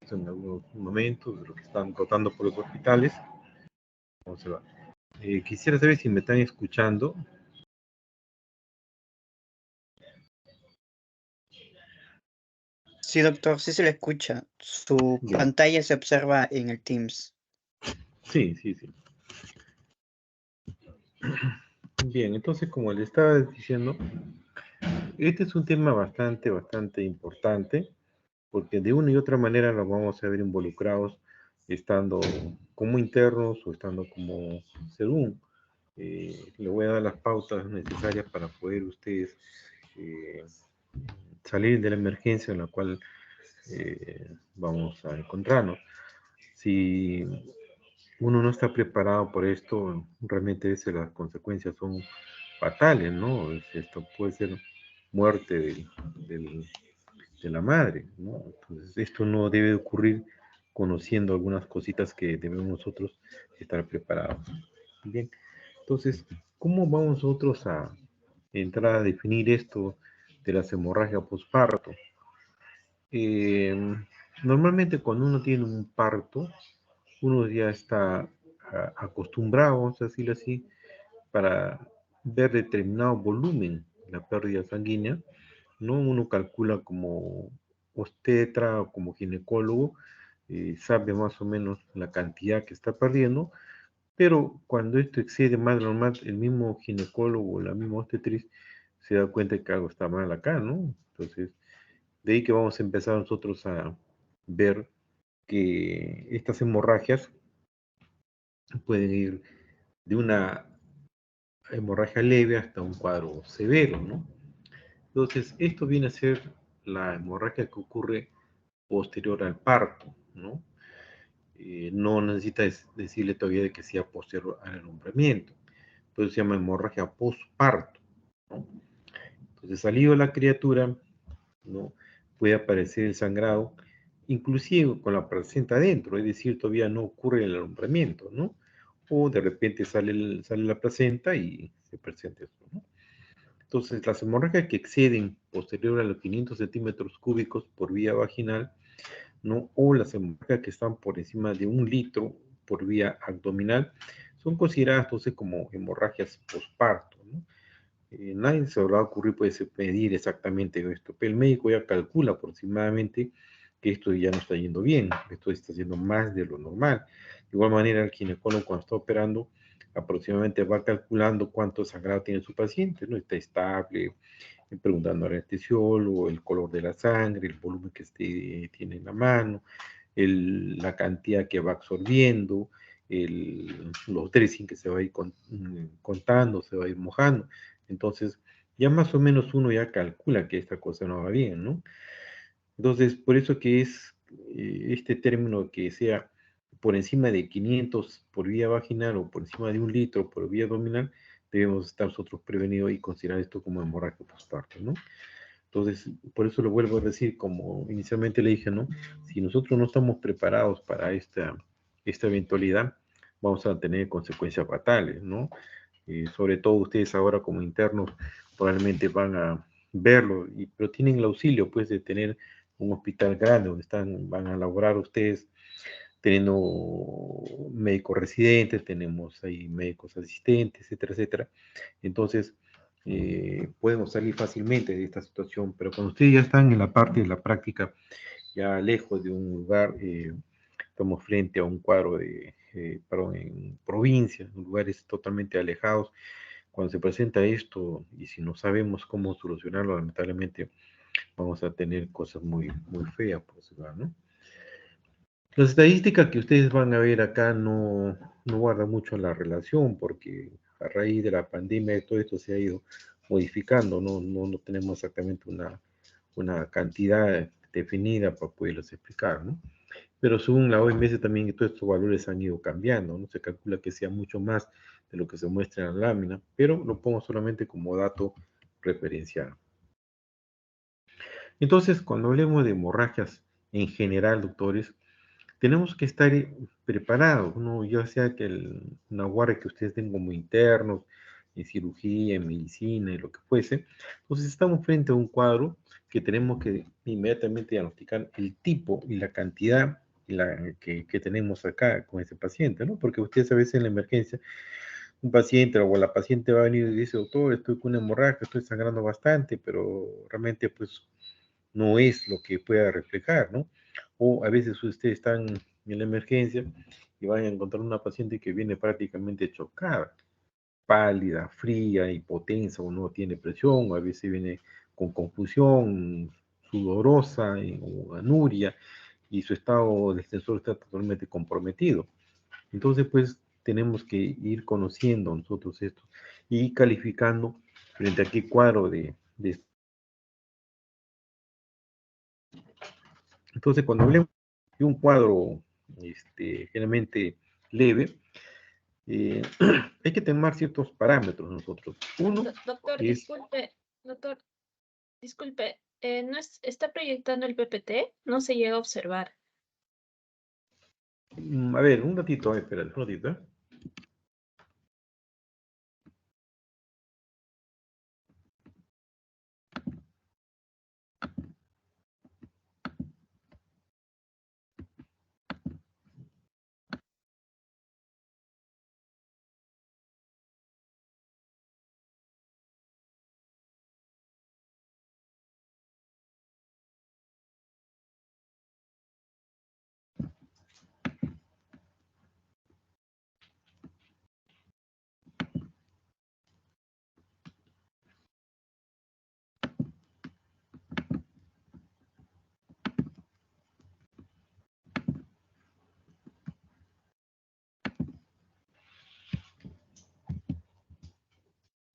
visto en algunos momentos, de lo que están rotando por los hospitales. ¿Cómo se va? Quisiera saber si me están escuchando. Sí, doctor, sí se le escucha. Su Bien. pantalla se observa en el Teams. Sí, sí, sí. Bien, entonces, como le estaba diciendo, este es un tema bastante importante, porque de una y otra manera nos vamos a ver involucrados estando como internos o estando como según. Le voy a dar las pautas necesarias para poder ustedes eh, salir de la emergencia en la cual vamos a encontrarnos. Si uno no está preparado por esto, realmente las consecuencias son fatales, ¿no? Esto puede ser muerte de la madre, ¿no? Entonces, esto no debe ocurrir conociendo algunas cositas que debemos nosotros estar preparados. Bien, entonces, ¿cómo vamos nosotros a entrar a definir esto de las hemorragias postparto? Eh, Normalmente cuando uno tiene un parto, uno ya está acostumbrado, vamos a decirlo así, para ver determinado volumen, la pérdida sanguínea, ¿no? Uno calcula como obstetra o como ginecólogo, sabe más o menos la cantidad que está perdiendo, pero cuando esto excede más de lo normal, el mismo ginecólogo o la misma obstetriz se da cuenta que algo está mal acá, ¿no? Entonces, de ahí que vamos a empezar nosotros a ver que estas hemorragias pueden ir de una hemorragia leve hasta un cuadro severo, ¿no? Entonces, esto viene a ser la hemorragia que ocurre posterior al parto, ¿no? No necesita decirle todavía de que sea posterior al alumbramiento. Entonces se llama hemorragia postparto, ¿no? Entonces, salido la criatura, ¿no? Puede aparecer el sangrado, inclusive con la placenta adentro, es decir, todavía no ocurre el alumbramiento, ¿no? O de repente sale la placenta y se presenta esto, ¿no? Entonces, las hemorragias que exceden posterior a los 500 centímetros cúbicos por vía vaginal, ¿no? O las hemorragias que están por encima de 1 litro por vía abdominal, son consideradas entonces como hemorragias posparto, ¿no? Nadie se va a ocurrir pues, medir exactamente esto, pero el médico ya calcula aproximadamente que esto ya no está yendo bien, esto está yendo más de lo normal. De igual manera, el ginecólogo cuando está operando, aproximadamente va calculando cuánto sangrado tiene su paciente, ¿no? Está estable, preguntando al anestesiólogo el color de la sangre, el volumen que tiene en la mano, la cantidad que va absorbiendo, los dressing que se va a ir contando, se va a ir mojando. Entonces, ya más o menos uno ya calcula que esta cosa no va bien, ¿no? Entonces, por eso que es este término que sea por encima de 500 por vía vaginal o por encima de 1 litro por vía abdominal, debemos estar nosotros prevenidos y considerar esto como hemorragia postparto, ¿no? Entonces, por eso lo vuelvo a decir, como inicialmente le dije, ¿no? Si nosotros no estamos preparados para esta eventualidad, vamos a tener consecuencias fatales, ¿no? Sobre todo ustedes ahora como internos probablemente van a verlo, pero tienen el auxilio, pues, de tener un hospital grande donde van a laborar ustedes teniendo médicos residentes, tenemos ahí médicos asistentes, etcétera, etcétera. Entonces, podemos salir fácilmente de esta situación, pero cuando ustedes ya están en la parte de la práctica, ya lejos de un lugar, estamos frente a un cuadro perdón, en provincia, en lugares totalmente alejados, cuando se presenta esto y si no sabemos cómo solucionarlo, lamentablemente vamos a tener cosas muy, muy feas, por decirlo, ¿no? Las estadísticas que ustedes van a ver acá no guardan mucho la relación porque a raíz de la pandemia todo esto se ha ido modificando, no tenemos exactamente una cantidad definida para poderlos explicar, ¿no? Pero según la OMS también todos estos valores han ido cambiando, ¿no? Se calcula que sea mucho más de lo que se muestra en la lámina, pero lo pongo solamente como dato referencial. Entonces, cuando hablemos de hemorragias en general, doctores, tenemos que estar preparados, ¿no? Ya sea que una guardia que ustedes tengan como internos, en cirugía, en medicina y lo que fuese. Entonces estamos frente a un cuadro que tenemos que inmediatamente diagnosticar el tipo y la cantidad que tenemos acá con ese paciente, ¿no? Porque ustedes a veces en la emergencia, un paciente o la paciente va a venir y dice, doctor, estoy con una hemorragia, estoy sangrando bastante, pero realmente pues no es lo que pueda reflejar, ¿no? O a veces ustedes están en la emergencia y van a encontrar una paciente que viene prácticamente chocada, pálida, fría, hipotensa, o no tiene presión, o a veces viene con confusión, sudorosa o anuria, y su estado del sensor está totalmente comprometido. Entonces, pues, tenemos que ir conociendo nosotros esto y calificando frente a qué cuadro de... Entonces, cuando hablemos de un cuadro generalmente leve, eh, hay que tomar ciertos parámetros nosotros. Uno Doctor, es... disculpe, doctor, disculpe, ¿no está proyectando el PPT? No se llega a observar. A ver, un ratito, espera, un ratito.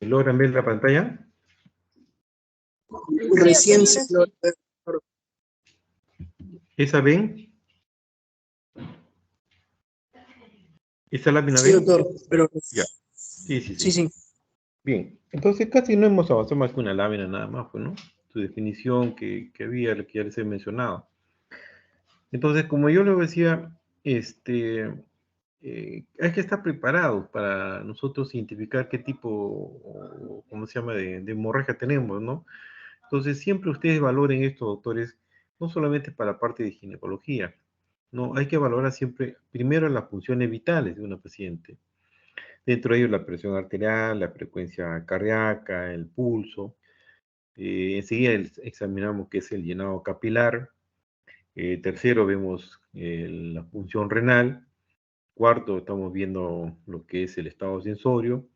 ¿Logran ver la pantalla? Sí, Recién doctor, se ahora lo... sí. ¿Esa ven? ¿Esa lámina Sí, ven? doctor, pero... Ya. Sí, sí, Sí, sí. sí. Bien. Entonces casi no hemos avanzado más que una lámina nada más, pues, ¿no? Su definición que había, lo que ya les he mencionado. Entonces, como yo les decía, hay que estar preparados para nosotros identificar qué tipo, o ¿cómo se llama?, de hemorragia tenemos, ¿no? Entonces, siempre ustedes valoren esto, doctores, no solamente para la parte de ginecología, no, hay que valorar siempre, primero, las funciones vitales de una paciente. Dentro de ellos, la presión arterial, la frecuencia cardíaca, el pulso. Enseguida examinamos qué es el llenado capilar. Tercero, vemos la función renal. Cuarto, estamos viendo lo que es el estado sensorio.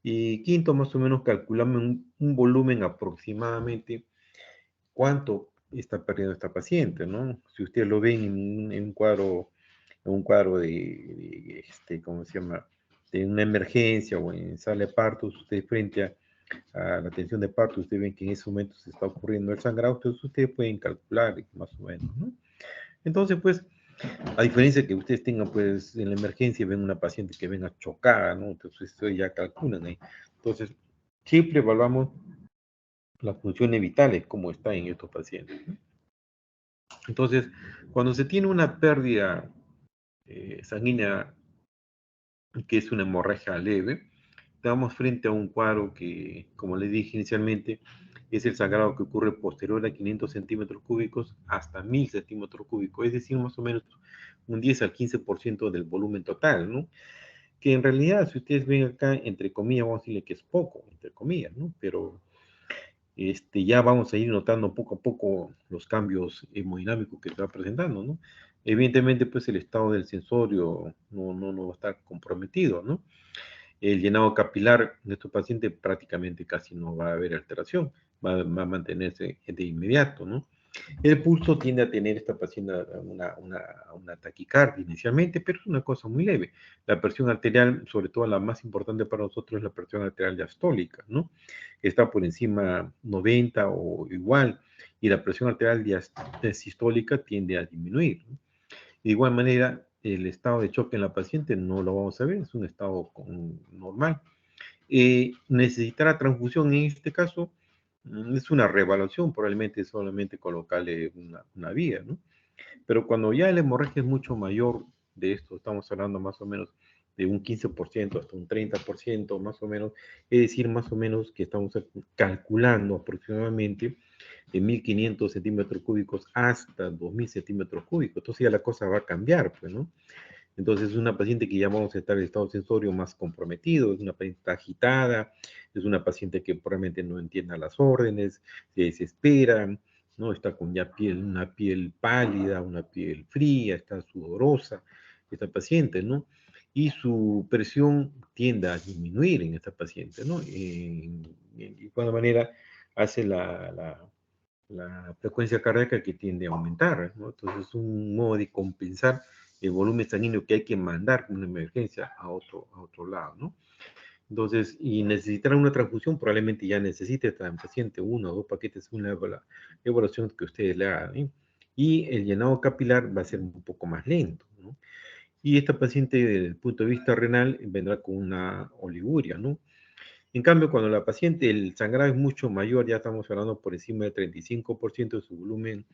Y quinto, más o menos, calculamos un volumen aproximadamente cuánto está perdiendo esta paciente, ¿no? Si ustedes lo ven en un cuadro ¿cómo se llama? De una emergencia o en sala de partos, ustedes frente a la atención de parto, ustedes ven que en ese momento se está ocurriendo el sangrado, entonces ustedes pueden calcular más o menos, ¿no? Entonces, pues, a diferencia que ustedes tengan, pues, en la emergencia ven una paciente que venga chocada, ¿no? Entonces, eso ya calculan ahí. Entonces, siempre evaluamos las funciones vitales, como está en estos pacientes, ¿no? Entonces, cuando se tiene una pérdida sanguínea, que es una hemorragia leve, estamos frente a un cuadro que, como les dije inicialmente, es el sangrado que ocurre posterior a 500 centímetros cúbicos hasta 1000 centímetros cúbicos, es decir, más o menos un 10 al 15% del volumen total, ¿no? Que en realidad, si ustedes ven acá, entre comillas, vamos a decirle que es poco, entre comillas, ¿no? Pero ya vamos a ir notando poco a poco los cambios hemodinámicos que se va presentando, ¿no? Evidentemente, pues el estado del sensorio no va a estar comprometido, ¿no? El llenado capilar de estos pacientes prácticamente casi no va a haber alteración, va a mantenerse de inmediato, ¿no? El pulso tiende a tener esta paciente una taquicardia inicialmente, pero es una cosa muy leve. La presión arterial, sobre todo la más importante para nosotros, es la presión arterial diastólica, ¿no? Está por encima 90 o igual, y la presión arterial sistólica tiende a disminuir, ¿no? De igual manera, el estado de choque en la paciente no lo vamos a ver, es un estado normal. Necesitará transfusión en este caso, es una reevaluación, probablemente solamente colocarle una vía, ¿no? Pero cuando ya la hemorragia es mucho mayor de esto, estamos hablando más o menos de un 15% hasta un 30%, más o menos, es decir, más o menos que estamos calculando aproximadamente de 1.500 centímetros cúbicos hasta 2.000 centímetros cúbicos. Entonces ya la cosa va a cambiar, pues, ¿no? Entonces es una paciente que ya vamos a estar en estado sensorio más comprometido, es una paciente agitada, es una paciente que probablemente no entienda las órdenes, se desespera, ¿no? Está con ya una piel pálida, una piel fría, está sudorosa, esta paciente, ¿no? Y su presión tiende a disminuir en esta paciente, ¿no? De igual manera hace la frecuencia cardíaca que tiende a aumentar, ¿no? Entonces es un modo de compensar el volumen sanguíneo que hay que mandar con una emergencia a otro lado, ¿no? Entonces, y necesitará una transfusión, probablemente ya necesite el paciente uno o dos paquetes según la evaluación que ustedes le hagan, ¿eh? Y el llenado capilar va a ser un poco más lento, ¿no? Y esta paciente, desde el punto de vista renal, vendrá con una oliguria, ¿no? En cambio, cuando la paciente, el sangrado es mucho mayor, ya estamos hablando por encima del 35% de su volumen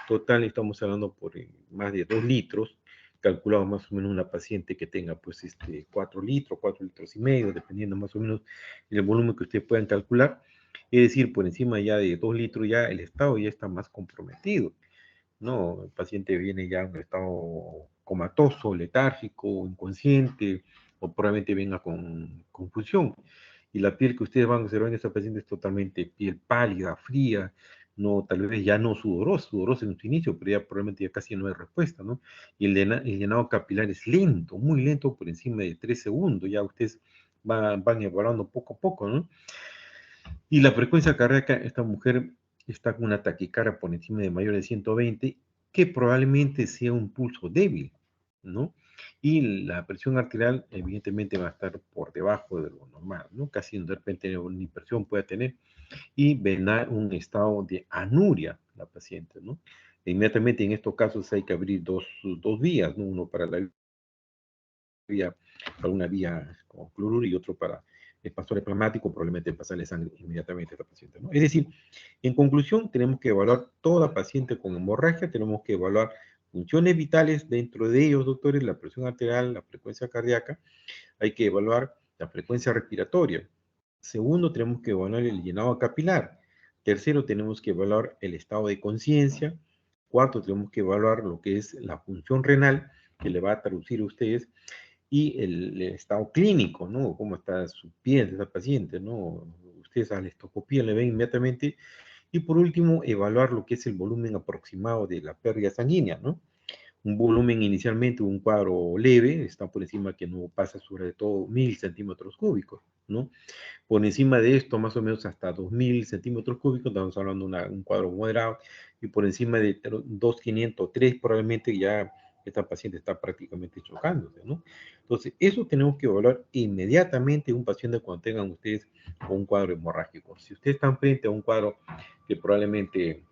total, estamos hablando por más de 2 litros, calculado más o menos una paciente que tenga pues 4 litros, 4 litros y medio, dependiendo más o menos del volumen que ustedes puedan calcular. Es decir, por encima ya de 2 litros ya el estado ya está más comprometido, ¿no? El paciente viene ya en un estado comatoso, letárgico, inconsciente, o probablemente venga con confusión. Y la piel que ustedes van a observar en esta paciente es totalmente piel pálida, fría, no, tal vez ya no sudorosa en su inicio, pero ya probablemente ya casi no hay respuesta, ¿no? Y el llenado capilar es lento, muy lento, por encima de 3 segundos, ya ustedes van evaluando poco a poco, ¿no? Y la frecuencia cardíaca, esta mujer está con una taquicardia por encima de mayor de 120, que probablemente sea un pulso débil, ¿no? Y la presión arterial evidentemente va a estar por debajo de lo normal, ¿no? Casi de repente una hipertensión puede tener y vendrá un estado de anuria la paciente, ¿no? E inmediatamente en estos casos hay que abrir dos vías, ¿no? Uno para la vía, para una vía con cloruro y otro para el pastor plasmático, probablemente pasarle sangre inmediatamente a la paciente, ¿no? Es decir, en conclusión, tenemos que evaluar toda paciente con hemorragia, tenemos que evaluar funciones vitales, dentro de ellos, doctores, la presión arterial, la frecuencia cardíaca, hay que evaluar la frecuencia respiratoria. Segundo, tenemos que evaluar el llenado capilar. Tercero, tenemos que evaluar el estado de conciencia. Cuarto, tenemos que evaluar lo que es la función renal, que le va a traducir a ustedes, y el estado clínico, ¿no? Cómo está su piel de esa paciente, ¿no? Ustedes a la estoscopía le ven inmediatamente. Y por último, evaluar lo que es el volumen aproximado de la pérdida sanguínea, ¿no? Un volumen inicialmente, un cuadro leve, está por encima que no pasa sobre todo 1.000 centímetros cúbicos, ¿no? Por encima de esto, más o menos hasta 2.000 centímetros cúbicos, estamos hablando de un cuadro moderado, y por encima de 2.500, 3 probablemente ya esta paciente está prácticamente chocándose, ¿no? Entonces, eso tenemos que evaluar inmediatamente un paciente cuando tengan ustedes un cuadro hemorrágico. Si ustedes están frente a un cuadro que probablemente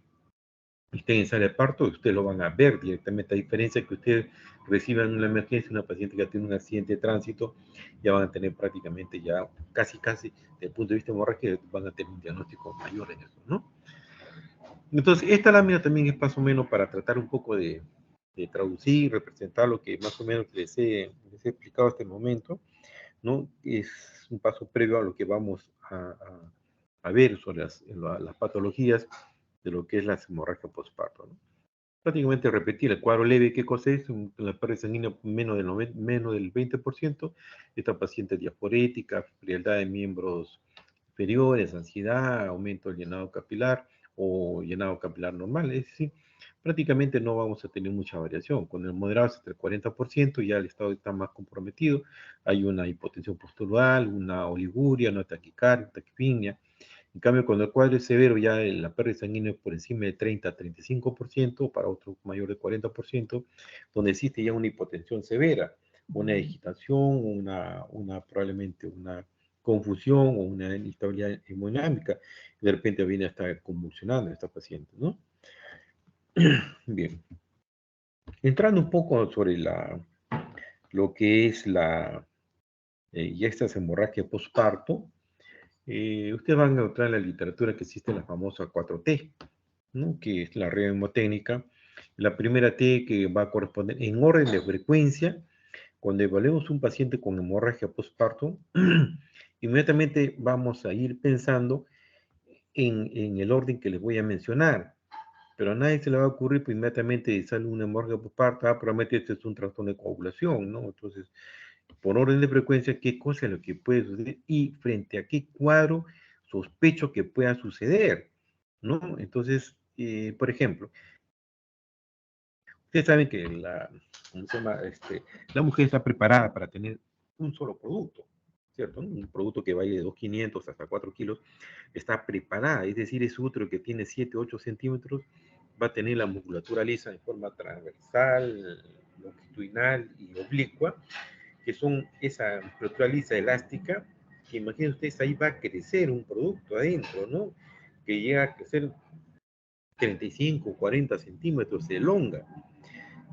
estén en sala de parto, ustedes lo van a ver directamente, a diferencia que ustedes reciban una emergencia, una paciente que ha tenido un accidente de tránsito, ya van a tener prácticamente ya casi, desde el punto de vista hemorrágico, van a tener un diagnóstico mayor en eso, ¿no? Entonces, esta lámina también es más o menos para tratar un poco de traducir, representar lo que más o menos les he explicado hasta el momento, ¿no? Es un paso previo a lo que vamos a ver sobre las patologías de lo que es la hemorragia postparto, ¿no? Prácticamente repetir el cuadro leve, ¿qué cosa es? La pérdida sanguínea menos del 20%, esta paciente diaforética, frialdad de miembros inferiores, ansiedad, aumento del llenado capilar o llenado capilar normal, es decir, prácticamente no vamos a tener mucha variación. Con el moderado hasta el 40% ya el estado está más comprometido, hay una hipotensión postural, una oliguria, una taquicardia, taquipnea. En cambio, cuando el cuadro es severo, ya la pérdida sanguínea es por encima de 30 a 35%, para otros mayor de 40%, donde existe ya una hipotensión severa, una agitación, probablemente una confusión o una inestabilidad hemodinámica. De repente viene a estar convulsionando esta paciente, ¿no? Bien. Entrando un poco sobre lo que es ya estas hemorragias postparto, ustedes van a encontrar en la literatura que existe la famosa 4T, ¿no? Que es la red hemotécnica. La primera T que va a corresponder en orden de frecuencia, cuando evaluemos un paciente con hemorragia postparto, inmediatamente vamos a ir pensando en el orden que les voy a mencionar. Pero a nadie se le va a ocurrir, pues inmediatamente sale una hemorragia postparto, probablemente este es un trastorno de coagulación, ¿no? Entonces, por orden de frecuencia, qué cosa es lo que puede suceder y frente a qué cuadro sospecho que pueda suceder, ¿no? Entonces, por ejemplo, ustedes saben que ¿cómo se llama? La mujer está preparada para tener un solo producto, ¿cierto? Un producto que vaya de 2,500 hasta 4 kilos, está preparada, es decir, es útero que tiene 7, 8 centímetros, va a tener la musculatura lisa en forma transversal, longitudinal y oblicua, que son esa musculatura lisa elástica, que imaginen ustedes, ahí va a crecer un producto adentro, ¿no? Que llega a crecer 35, 40 centímetros de longa.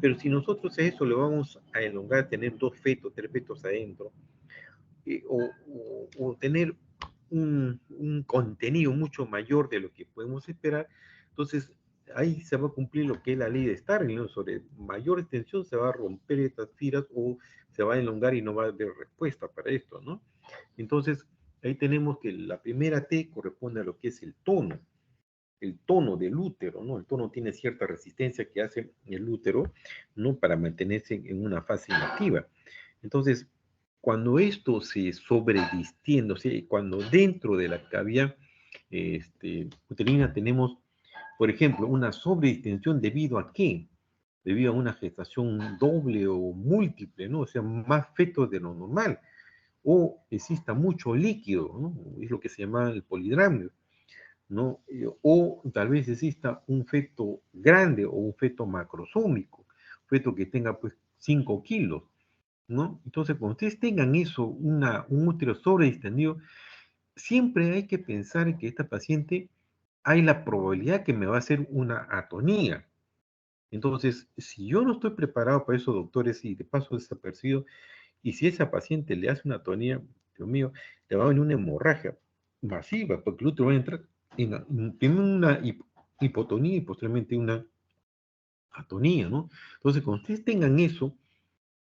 Pero si nosotros a eso le vamos a elongar, tener 2 fetos, 3 fetos adentro, o tener un contenido mucho mayor de lo que podemos esperar, entonces ahí se va a cumplir lo que es la ley de Starling, ¿no? Sobre mayor extensión se va a romper estas tiras o se va a elongar y no va a haber respuesta para esto, ¿no? Entonces, ahí tenemos que la primera T corresponde a lo que es el tono del útero, ¿no? El tono tiene cierta resistencia que hace el útero, ¿no? Para mantenerse en una fase inactiva. Entonces, cuando esto se sobredistiende, o sea, cuando dentro de la cavidad uterina tenemos, por ejemplo, una sobredistensión debido a qué? Debido a una gestación doble o múltiple, ¿no? O sea, más fetos de lo normal. O exista mucho líquido, ¿no? Es lo que se llama el polidramio, ¿no? O tal vez exista un feto grande o un feto macrosómico, un feto que tenga pues 5 kilos, ¿no? Entonces, cuando ustedes tengan eso, un útero sobredistendido, siempre hay que pensar que esta paciente hay la probabilidad que me va a hacer una atonía. Entonces, si yo no estoy preparado para eso, doctores, y de paso desapercibido, y si esa paciente le hace una atonía, Dios mío, le va a venir una hemorragia masiva, porque el útero va a entrar tiene una hipotonía y posteriormente una atonía, ¿no? Entonces, cuando ustedes tengan eso,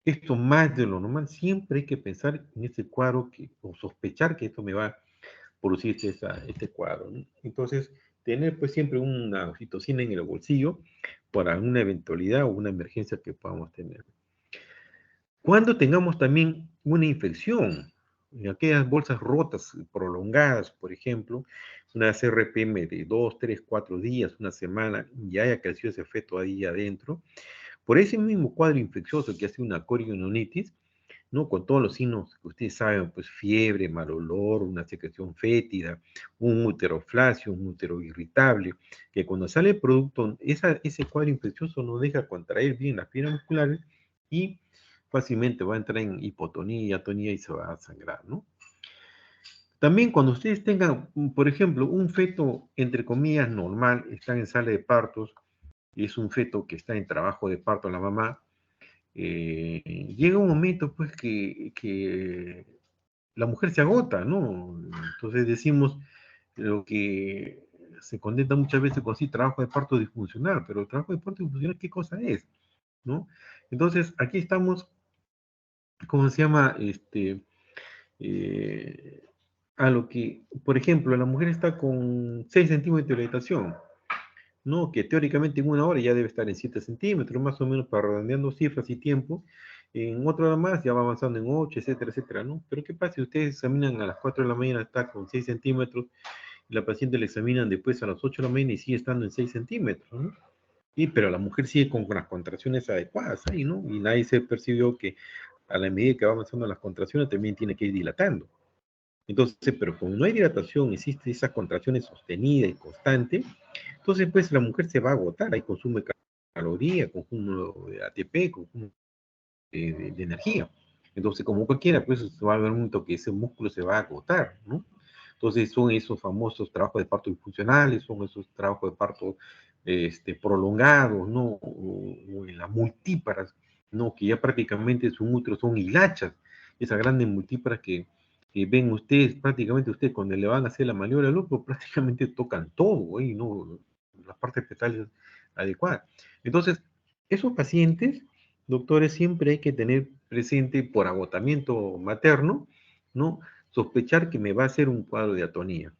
esto más de lo normal, siempre hay que pensar en ese cuadro o sospechar que esto me va a producir este cuadro, ¿no? Entonces, tener pues siempre una oxitocina en el bolsillo para una eventualidad o una emergencia que podamos tener. Cuando tengamos también una infección, en aquellas bolsas rotas prolongadas, por ejemplo, una CRPM de 2, 3, 4 días, una semana, y haya crecido ese feto ahí adentro, por ese mismo cuadro infeccioso que hace una corionitis, ¿no? Con todos los signos que ustedes saben, pues fiebre, mal olor, una secreción fétida, un útero flácido, un útero irritable, que cuando sale el producto, ese cuadro infeccioso no deja contraer bien las fibras musculares y fácilmente va a entrar en hipotonía y atonía y se va a sangrar, ¿no? También cuando ustedes tengan, por ejemplo, un feto, entre comillas, normal, está en sala de partos, y es un feto que está en trabajo de parto la mamá, llega un momento pues que la mujer se agota, ¿no? Entonces decimos lo que se condena muchas veces con sí, trabajo de parto disfuncional, pero el trabajo de parto disfuncional, ¿qué cosa es? ¿No? Entonces, aquí estamos, ¿cómo se llama? Eh, a lo que, por ejemplo, la mujer está con 6 centímetros de dilatación, ¿no? Que teóricamente en una hora ya debe estar en 7 centímetros, más o menos para redondeando cifras y tiempo. En otra hora más ya va avanzando en 8, etcétera, etcétera, ¿no? Pero ¿qué pasa si ustedes examinan a las 4 de la mañana, está con 6 centímetros, y la paciente le examinan después a las 8 de la mañana y sigue estando en 6 centímetros, ¿no? Pero la mujer sigue con las contracciones adecuadas ahí, ¿no? Y nadie se percibió que a la medida que va avanzando las contracciones también tiene que ir dilatando. Entonces, pero como no hay dilatación, existe esas contracciones sostenidas y constantes, entonces pues la mujer se va a agotar, ahí consume calorías, consumo de ATP, consumo de energía. Entonces, como cualquiera, pues va a haber un momento que ese músculo se va a agotar, ¿no? Entonces son esos famosos trabajos de parto disfuncionales, son esos trabajos de parto prolongados, ¿no? O en las multíparas, ¿no? Que ya prácticamente sus úteros son hilachas, esas grandes multíparas que ven ustedes, prácticamente ustedes cuando le van a hacer la maniobra al útero, prácticamente tocan todo, ¿eh? ¿No? Las partes fetales adecuadas. Entonces, esos pacientes doctores, siempre hay que tener presente por agotamiento materno, ¿no? Sospechar que me va a hacer un cuadro de atonía.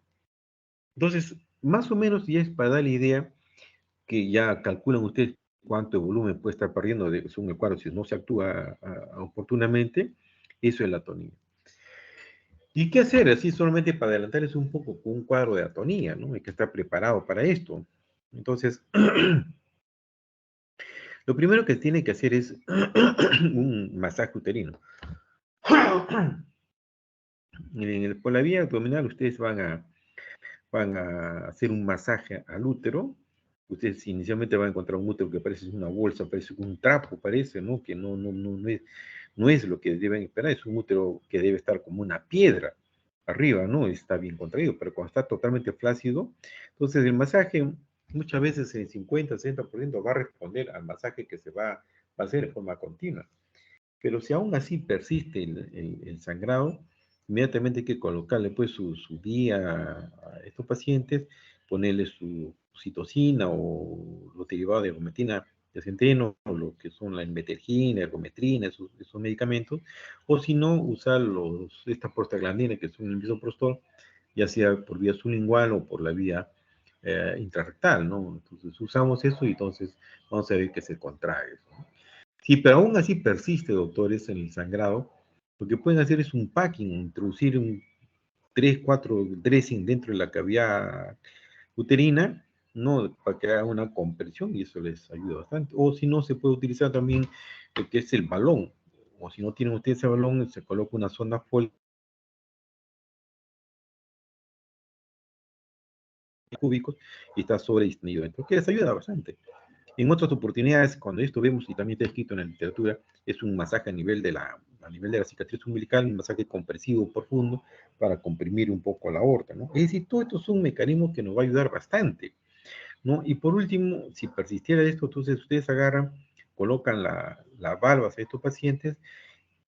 Entonces, más o menos ya es para dar la idea que ya calculan ustedes cuánto volumen puede estar perdiendo según el cuadro si no se actúa oportunamente, eso es la atonía. ¿Y qué hacer? Así solamente para adelantarles un poco con un cuadro de atonía, ¿no? Hay que estar preparado para esto. Entonces, lo primero que tiene que hacer es un masaje uterino. Por la vía abdominal ustedes van a hacer un masaje al útero. Ustedes inicialmente van a encontrar un útero que parece una bolsa, parece un trapo, parece, ¿no? Que no es lo que deben esperar, es un útero que debe estar como una piedra arriba, ¿no? Está bien contraído, pero cuando está totalmente flácido, entonces el masaje muchas veces el 50-60% va a responder al masaje que se va a hacer de forma continua. Pero si aún así persiste el sangrado, inmediatamente hay que colocarle pues su guía a estos pacientes, ponerle su citocina o los derivados de ergometina de centeno, o lo que son la metergina, ergometrina, esos medicamentos, o si no, usar estas prostaglandinas que son el misoprostol, ya sea por vía sublingual o por la vía intrarrectal, ¿no? Entonces usamos eso y entonces vamos a ver que se contrae eso, ¿no? Sí, pero aún así persiste, doctores, en el sangrado. Lo que pueden hacer es un packing, introducir un 3, 4 dressing dentro de la cavidad uterina, ¿no? Para que haga una compresión y eso les ayuda bastante. O si no, se puede utilizar también lo que es el balón. O si no tienen ustedes ese balón, se coloca una sonda Foley cúbicos y está sobredistendido dentro, que les ayuda bastante. En otras oportunidades, cuando esto vemos, y también está escrito en la literatura, es un masaje a nivel de la cicatriz umbilical, un masaje compresivo profundo para comprimir un poco la aorta, ¿no? Es decir, todo esto es un mecanismo que nos va a ayudar bastante, ¿no? Y por último, si persistiera esto, entonces ustedes agarran, colocan las valvas a estos pacientes,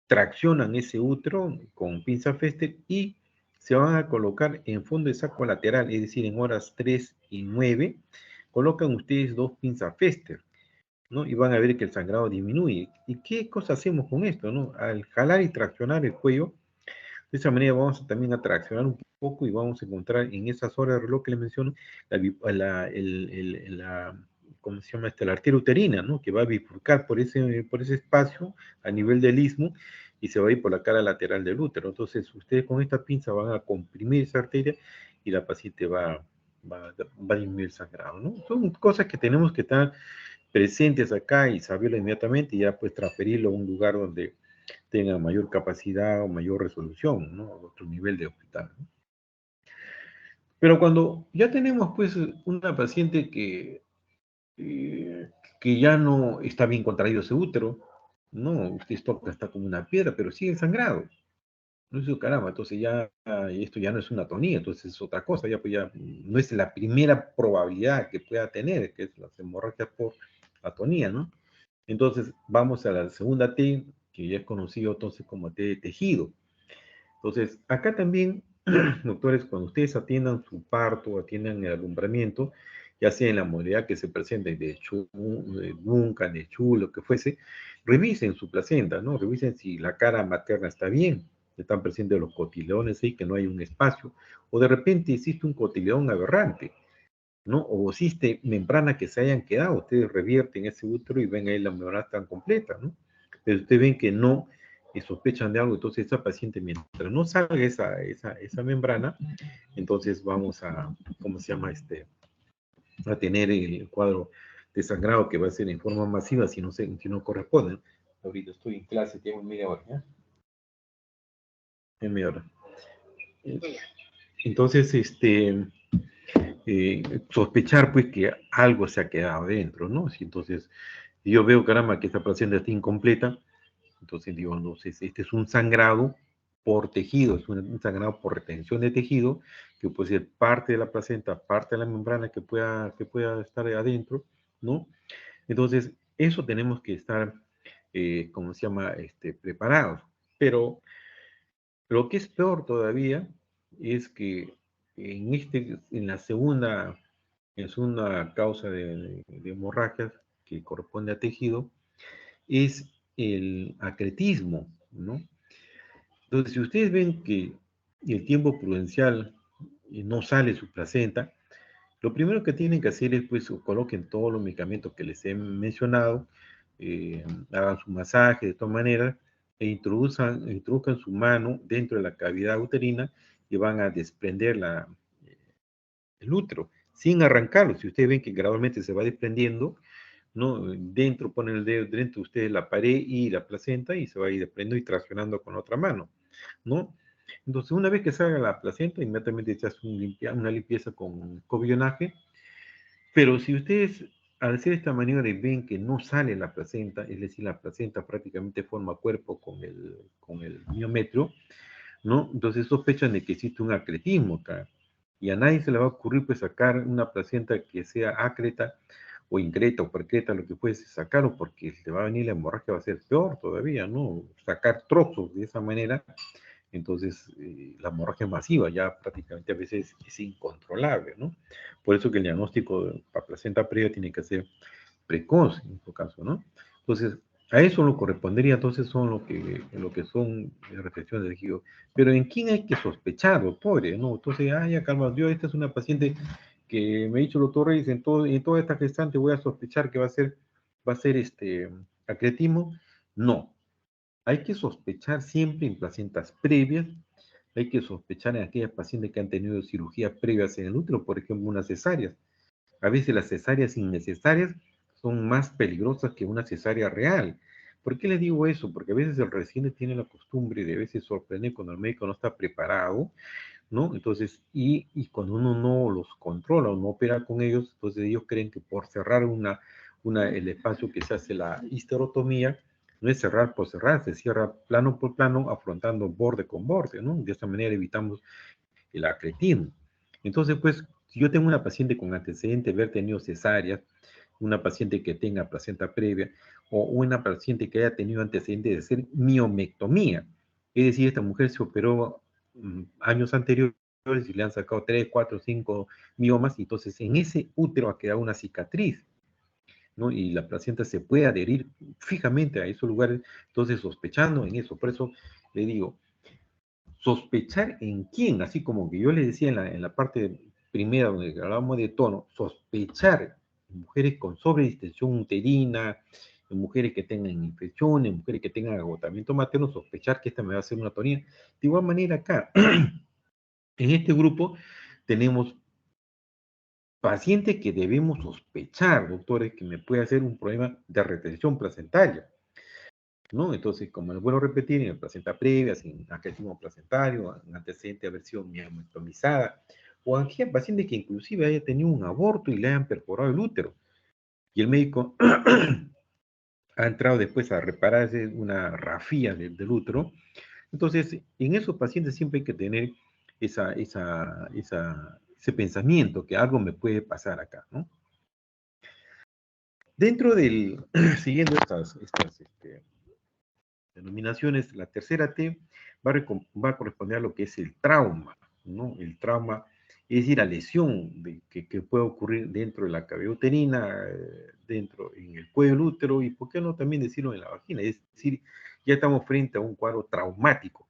traccionan ese útero con pinza Fester y se van a colocar en fondo de saco lateral, es decir, en horas 3 y 9, colocan ustedes dos pinzas Fester, ¿no? Y van a ver que el sangrado disminuye. ¿Y qué cosa hacemos con esto, no? Al jalar y traccionar el cuello, de esa manera vamos también a traccionar un poco y vamos a encontrar en esas horas de reloj que le menciono, ¿cómo se llama? La arteria uterina, ¿no? Que va a bifurcar por ese espacio a nivel del istmo y se va a ir por la cara lateral del útero. Entonces, ustedes con esta pinza van a comprimir esa arteria y la paciente va a disminuir el sangrado, ¿no? Son cosas que tenemos que estar presentes acá y saberlo inmediatamente y ya pues transferirlo a un lugar donde tenga mayor capacidad o mayor resolución, ¿no? Otro nivel de hospital, ¿no? Pero cuando ya tenemos pues una paciente que ya no está bien contraído ese útero, no, usted toca, está como una piedra, pero sigue sangrado. No es caramba, entonces ya esto ya no es una atonía, entonces es otra cosa, ya pues ya no es la primera probabilidad que pueda tener, que es las hemorragias por atonía, ¿no? Entonces vamos a la segunda T, que ya es conocido entonces como T de tejido. Entonces, acá también, doctores, cuando ustedes atiendan su parto, atiendan el alumbramiento, ya sea en la modalidad que se presente de Duncan, de Chu, lo que fuese, revisen su placenta, ¿no? Revisen si la cara materna está bien, están presentes los cotiledones ahí, que no hay un espacio, o de repente existe un cotiledón aberrante, ¿no? O existe membrana que se hayan quedado, ustedes revierten ese útero y ven ahí la membrana tan completa, ¿no? Pero ustedes ven que no sospechan de algo, entonces esa paciente, mientras no salga esa membrana, entonces vamos a, ¿cómo se llama? A tener el cuadro de sangrado que va a ser en forma masiva si no corresponde. Ahorita estoy en clase, tengo media hora, ¿ya? En media hora. Entonces, sospechar pues que algo se ha quedado dentro, ¿no? Si entonces yo veo, caramba, que esta paciente está incompleta, entonces digo, entonces este es un sangrado por tejido, es un sangrado por retención de tejido, que puede ser parte de la placenta, parte de la membrana que pueda estar adentro, ¿no? Entonces, eso tenemos que estar, ¿cómo se llama?, preparados. Pero lo que es peor todavía es que en la segunda causa de hemorragias que corresponde a tejido, es el acretismo, ¿no? Entonces, si ustedes ven que el tiempo prudencial no sale su placenta, lo primero que tienen que hacer es, pues, coloquen todos los medicamentos que les he mencionado, hagan su masaje de todas maneras, e introduzcan su mano dentro de la cavidad uterina y van a desprender el útero, sin arrancarlo. Si ustedes ven que gradualmente se va desprendiendo, ¿no? Dentro, ponen el dedo dentro de ustedes la pared y la placenta y se va a ir desprendiendo y traccionando con la otra mano, ¿no? Entonces, una vez que salga la placenta, inmediatamente se hace una limpieza con cobionaje, pero si ustedes al hacer esta maniobra y ven que no sale la placenta, es decir, la placenta prácticamente forma cuerpo con el miometrio, ¿no? Entonces sospechan de que existe un acretismo acá. Y a nadie se le va a ocurrir pues sacar una placenta que sea acreta o increta o percreta, lo que fuese, sacarlo porque le va a venir la hemorragia, va a ser peor todavía, ¿no? Sacar trozos de esa manera, entonces la hemorragia masiva ya prácticamente a veces es incontrolable, ¿no? Por eso que el diagnóstico de la placenta previa tiene que ser precoz en su caso, ¿no? Entonces, a eso lo correspondería, entonces son lo que son reflexiones del tejido. Pero ¿en quién hay que sospechar, doctores? ¿No? Entonces, ya calma, yo esta es una paciente que me ha dicho el doctor Reyes, en toda esta gestante voy a sospechar que va a ser acretismo. No, hay que sospechar siempre en placentas previas, hay que sospechar en aquellas pacientes que han tenido cirugías previas en el útero, por ejemplo, unas cesáreas. A veces las cesáreas innecesarias son más peligrosas que una cesárea real. ¿Por qué les digo eso? Porque a veces el residente tiene la costumbre de a veces sorprender cuando el médico no está preparado, ¿no? Entonces, y cuando uno no los controla o no opera con ellos, entonces ellos creen que por cerrar el espacio que se hace la histerotomía, no es cerrar por cerrar, se cierra plano por plano, afrontando borde con borde, ¿no? De esta manera evitamos el acretismo. Entonces, pues, si yo tengo una paciente con antecedente de haber tenido cesárea, una paciente que tenga placenta previa, o una paciente que haya tenido antecedente de hacer miomectomía, es decir, esta mujer se operó años anteriores y le han sacado 3, 4, 5 miomas, y entonces en ese útero ha quedado una cicatriz, ¿no? Y la placenta se puede adherir fijamente a esos lugares, entonces sospechando en eso. Por eso le digo, sospechar en quién, así como que yo les decía en la parte primera donde hablábamos de tono, sospechar en mujeres con sobredistensión uterina, en mujeres que tengan infección, en mujeres que tengan agotamiento materno, sospechar que esta me va a hacer una tonía. De igual manera acá, en este grupo tenemos pacientes que debemos sospechar, doctores, que me puede hacer un problema de retención placentaria, ¿no? Entonces, como les vuelvo a repetir, en la placenta previa, sin acretismo placentario, en antecedente de haber sido miomectomizada, o aquella paciente que inclusive haya tenido un aborto y le hayan perforado el útero, y el médico ha entrado después a repararse una rafía del útero. Entonces, en esos pacientes siempre hay que tener ese pensamiento que algo me puede pasar acá, ¿no? Dentro del, siguiendo estas denominaciones, la tercera T va a corresponder a lo que es el trauma, ¿no? El trauma, es decir, la lesión que puede ocurrir dentro de la cavidad uterina, dentro en el cuello del útero, y por qué no también decirlo en la vagina, es decir, ya estamos frente a un cuadro traumático.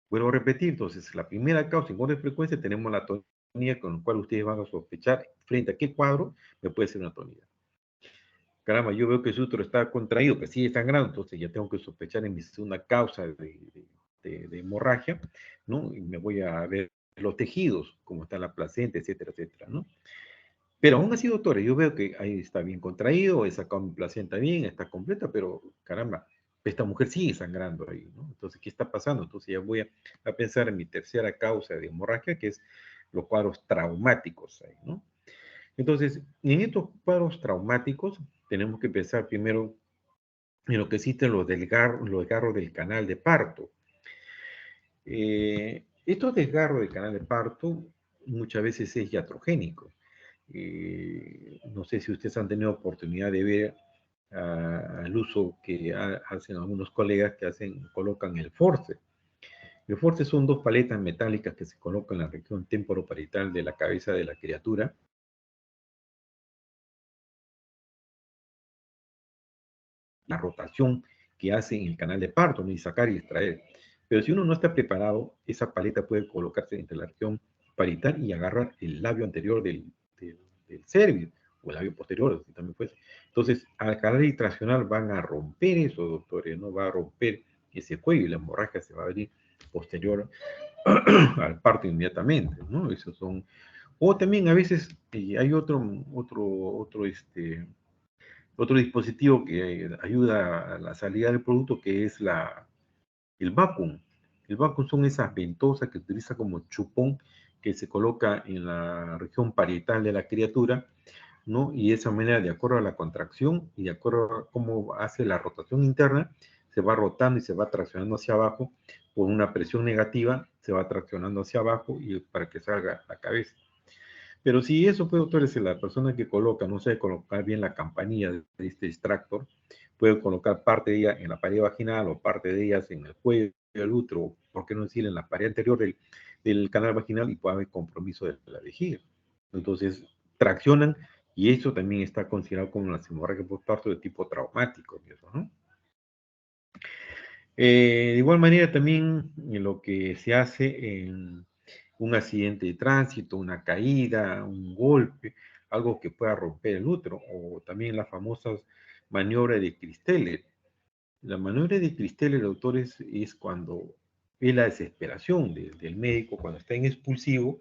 Vuelvo a repetir, entonces, la primera causa en orden de frecuencia tenemos la atonía, con la cual ustedes van a sospechar frente a qué cuadro me puede ser una atonía. Caramba, yo veo que su útero está contraído, que sigue sangrando, entonces ya tengo que sospechar en mi segunda causa de hemorragia, ¿no? Y me voy a ver los tejidos, como está la placenta, etcétera, etcétera, ¿no? Pero aún así, doctora, yo veo que ahí está bien contraído, he sacado mi placenta bien, está completa, pero caramba, esta mujer sigue sangrando ahí, ¿no? Entonces, ¿qué está pasando? Entonces ya voy a pensar en mi tercera causa de hemorragia, que es los cuadros traumáticos ahí, ¿no? Entonces, en estos cuadros traumáticos, tenemos que pensar primero en lo que existen los desgarros del canal de parto. Estos desgarros del canal de parto muchas veces es iatrogénico. No sé si ustedes han tenido oportunidad de ver el uso que hacen algunos colegas que colocan el force. El force son dos paletas metálicas que se colocan en la región temporoparietal de la cabeza de la criatura. la rotación que hace en el canal de parto, ¿no? Y sacar y extraer. Pero si uno no está preparado, esa paleta puede colocarse entre la región parietal y agarrar el labio anterior del cervix, o el labio posterior, si también fuese. Entonces, al jalar y traccionar van a romper eso, doctores, ¿no? Va a romper ese cuello y la hemorragia se va a venir posterior al parto inmediatamente, ¿no? Esos son... O también a veces hay otro dispositivo que ayuda a la salida del producto, que es el vacuum. El vacuum son esas ventosas que se utiliza como chupón, que se coloca en la región parietal de la criatura, ¿no? Y de esa manera, de acuerdo a la contracción y de acuerdo a cómo hace la rotación interna, se va rotando y se va traccionando hacia abajo. Por una presión negativa, se va traccionando hacia abajo y para que salga la cabeza. Pero si eso, pues, doctor, es la persona que coloca, no sabe colocar bien la campanilla de este extractor, puede colocar parte de ella en la pared vaginal o parte de ellas en el cuello del útero, por qué no decir en la pared anterior del canal vaginal, y puede haber compromiso de la vejiga. Entonces, traccionan, y eso también está considerado como una hemorragia postparto de tipo traumático, ¿no? De igual manera también lo que se hace en un accidente de tránsito, una caída, un golpe, algo que pueda romper el útero, o también las famosas maniobras de Christeller. La maniobra de Christeller, doctores, es cuando es la desesperación del médico, cuando está en expulsivo,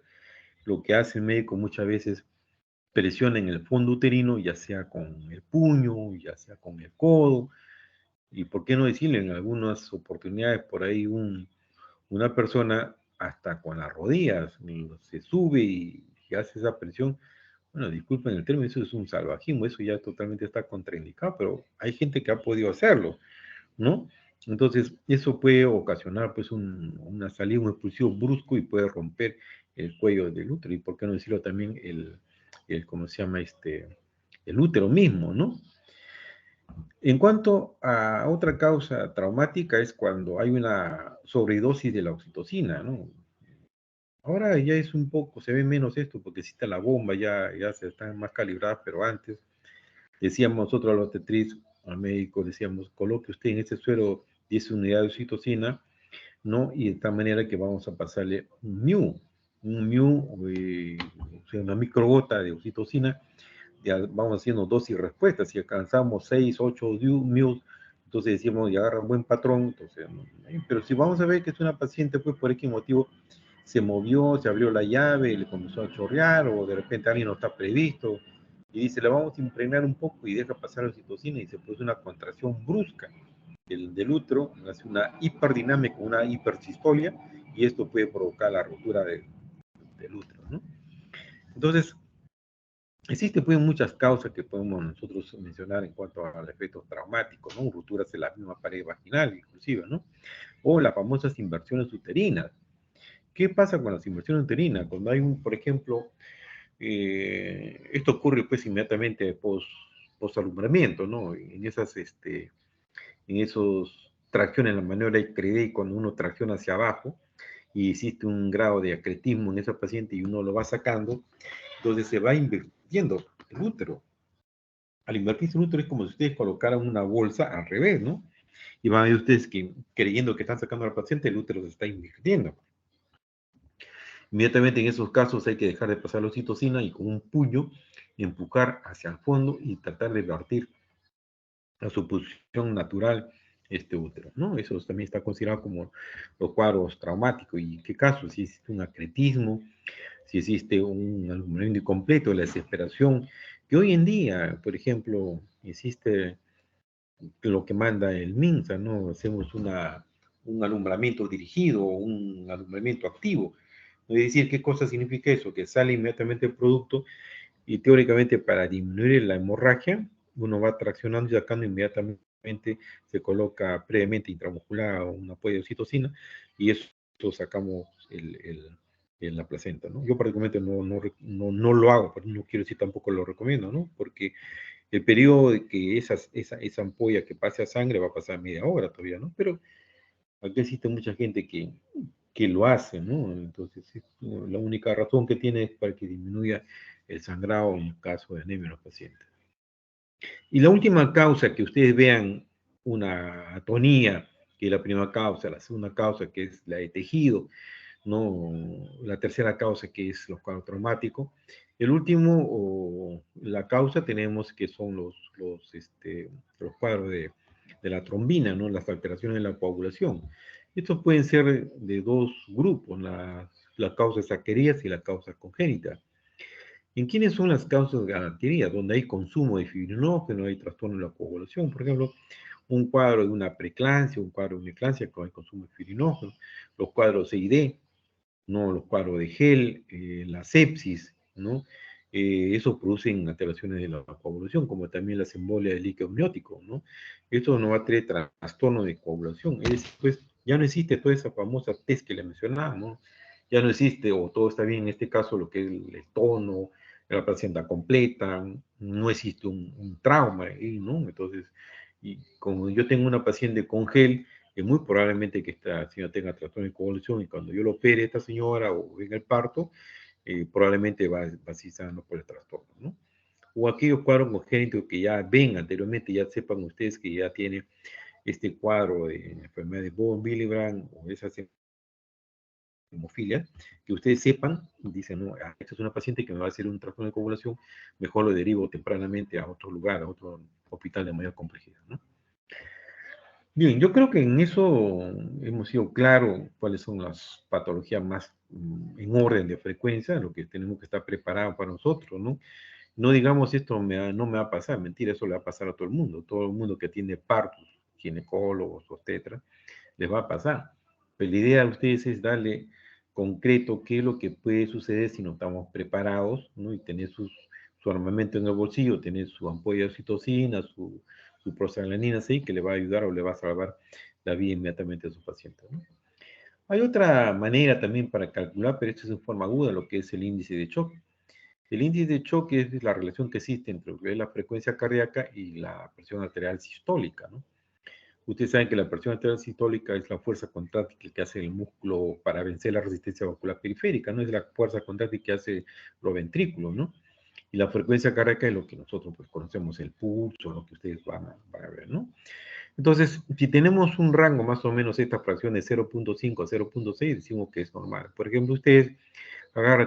lo que hace el médico muchas veces presiona en el fondo uterino, ya sea con el puño, ya sea con el codo, y por qué no decirle en algunas oportunidades por ahí una persona hasta con las rodillas se sube y hace esa presión. Bueno, disculpen el término, eso es un salvajismo, eso ya totalmente está contraindicado, pero hay gente que ha podido hacerlo, ¿no? Entonces, eso puede ocasionar pues una salida, un expulsivo brusco y puede romper el cuello del útero, y por qué no decirlo también ¿cómo se llama? El útero mismo, ¿no? En cuanto a otra causa traumática es cuando hay una sobredosis de la oxitocina, ¿no? Ahora ya es un poco, se ve menos esto porque existe la bomba, ya se están más calibradas, pero antes decíamos nosotros a los tetriz, al médico, decíamos, coloque usted en este suero 10 unidades de oxitocina, ¿no? Y de tal manera que vamos a pasarle un mu, o sea, una microgota de oxitocina, ya vamos haciendo dosis y respuestas, si alcanzamos 6, 8 mil, entonces decimos, ya agarra un buen patrón, entonces, pero si vamos a ver que es una paciente, pues por X motivo, se movió, se abrió la llave, le comenzó a chorrear, o de repente alguien no está previsto, y dice, le vamos a impregnar un poco y deja pasar la oxitocina, y se produce una contracción brusca del útero, hace una hiperdinámica, una hipersistolia, y esto puede provocar la rotura del útero, ¿no? Entonces, existen pues muchas causas que podemos nosotros mencionar en cuanto al efecto traumático, ¿no? Rupturas en la misma pared vaginal, inclusive, ¿no? O las famosas inversiones uterinas. ¿Qué pasa con las inversiones uterinas? Cuando hay por ejemplo, esto ocurre pues inmediatamente post-alumbramiento, ¿no? En esos tracciones, la maniobra de Credé, cuando uno tracciona hacia abajo y existe un grado de acretismo en esa paciente y uno lo va sacando, entonces se va invirtiendo el útero. Al invertirse el útero es como si ustedes colocaran una bolsa al revés, ¿no? Y van a ver ustedes que creyendo que están sacando al paciente, el útero se está invirtiendo. Inmediatamente en esos casos hay que dejar de pasar la oxitocina y con un puño empujar hacia el fondo y tratar de partir a su posición natural este útero, ¿no? Eso también está considerado como los cuadros traumáticos. ¿Y qué caso? Si existe un acretismo, si existe un alumbramiento incompleto, la desesperación, que hoy en día, por ejemplo, existe lo que manda el MINSA, ¿no? Hacemos un alumbramiento dirigido, un alumbramiento activo. Es decir, ¿qué cosa significa eso? Que sale inmediatamente el producto y teóricamente para disminuir la hemorragia, uno va traccionando y sacando inmediatamente, se coloca previamente intramuscular un apoyo de oxitocina y eso sacamos la placenta, ¿no? Yo particularmente no lo hago, pero no quiero decir tampoco lo recomiendo, ¿no? Porque el periodo de que esa ampolla que pase a sangre va a pasar media hora todavía, ¿no? Pero aquí existe mucha gente que lo hace, ¿no? Entonces, la única razón que tiene es para que disminuya el sangrado en caso de anemia en los pacientes. Y la última causa que ustedes vean una atonía, que es la primera causa, la segunda causa, que es la de tejido, ¿no? La tercera causa, que es los cuadros traumáticos. El último, o la causa, tenemos que son los cuadros de la trombina, ¿no? Las alteraciones de la coagulación. Estos pueden ser de dos grupos, las causas adquiridas y la causa congénita. ¿En quiénes son las causas adquiridas? Donde hay consumo de fibrinógeno, hay trastorno de la coagulación, por ejemplo, un cuadro de una preeclampsia, un cuadro de una eclampsia con el consumo de fibrinógeno, los cuadros CID, ¿no? Los cuadros de gel, la sepsis, ¿no? Eso producen alteraciones de la coagulación, como también las embolias de líquido amniótico, ¿no? Esto no va a traer trastorno de coagulación. Es decir, pues ya no existe toda esa famosa test que le mencionaba, ¿no? Ya no existe, o todo está bien en este caso, lo que es el tono, la placenta completa, no existe un trauma ahí, ¿no? Entonces, y como yo tengo una paciente con gel, que muy probablemente que esta señora tenga trastorno de coagulación y cuando yo lo opere a esta señora o en el parto, probablemente va a seguir sanando por el trastorno, ¿no? O aquellos cuadros congénitos que ya ven anteriormente, ya sepan ustedes que ya tiene este cuadro de enfermedad de von Willebrand o esa hemofilia, que ustedes sepan, dicen, no, esta es una paciente que me va a hacer un trastorno de coagulación, mejor lo derivo tempranamente a otro lugar, a otro hospital de mayor complejidad, ¿no? Bien, yo creo que en eso hemos sido claros cuáles son las patologías más en orden de frecuencia, lo que tenemos que estar preparados para nosotros, ¿no? No digamos esto no me va a pasar, mentira, eso le va a pasar a todo el mundo que atiende partos, ginecólogos, obstetras, les va a pasar. Pero la idea de ustedes es darle concreto qué es lo que puede suceder si no estamos preparados, ¿no? Y tener su armamento en el bolsillo, tener su ampolla de oxitocina, su prostaglandina, ¿sí? Que le va a ayudar o le va a salvar la vida inmediatamente a su paciente, ¿no? Hay otra manera también para calcular, pero esto es en forma aguda, lo que es el índice de shock. El índice de shock es la relación que existe entre lo que es la frecuencia cardíaca y la presión arterial sistólica, ¿no? Ustedes saben que la presión arterial sistólica es la fuerza contráctil que hace el músculo para vencer la resistencia vascular periférica, no es la fuerza contráctil que hace los ventrículos, ¿no? Y la frecuencia cardíaca es lo que nosotros pues, conocemos, el pulso, lo que ustedes van a ver, ¿no? Entonces, si tenemos un rango más o menos esta fracción de 0.5 a 0.6, decimos que es normal. Por ejemplo, ustedes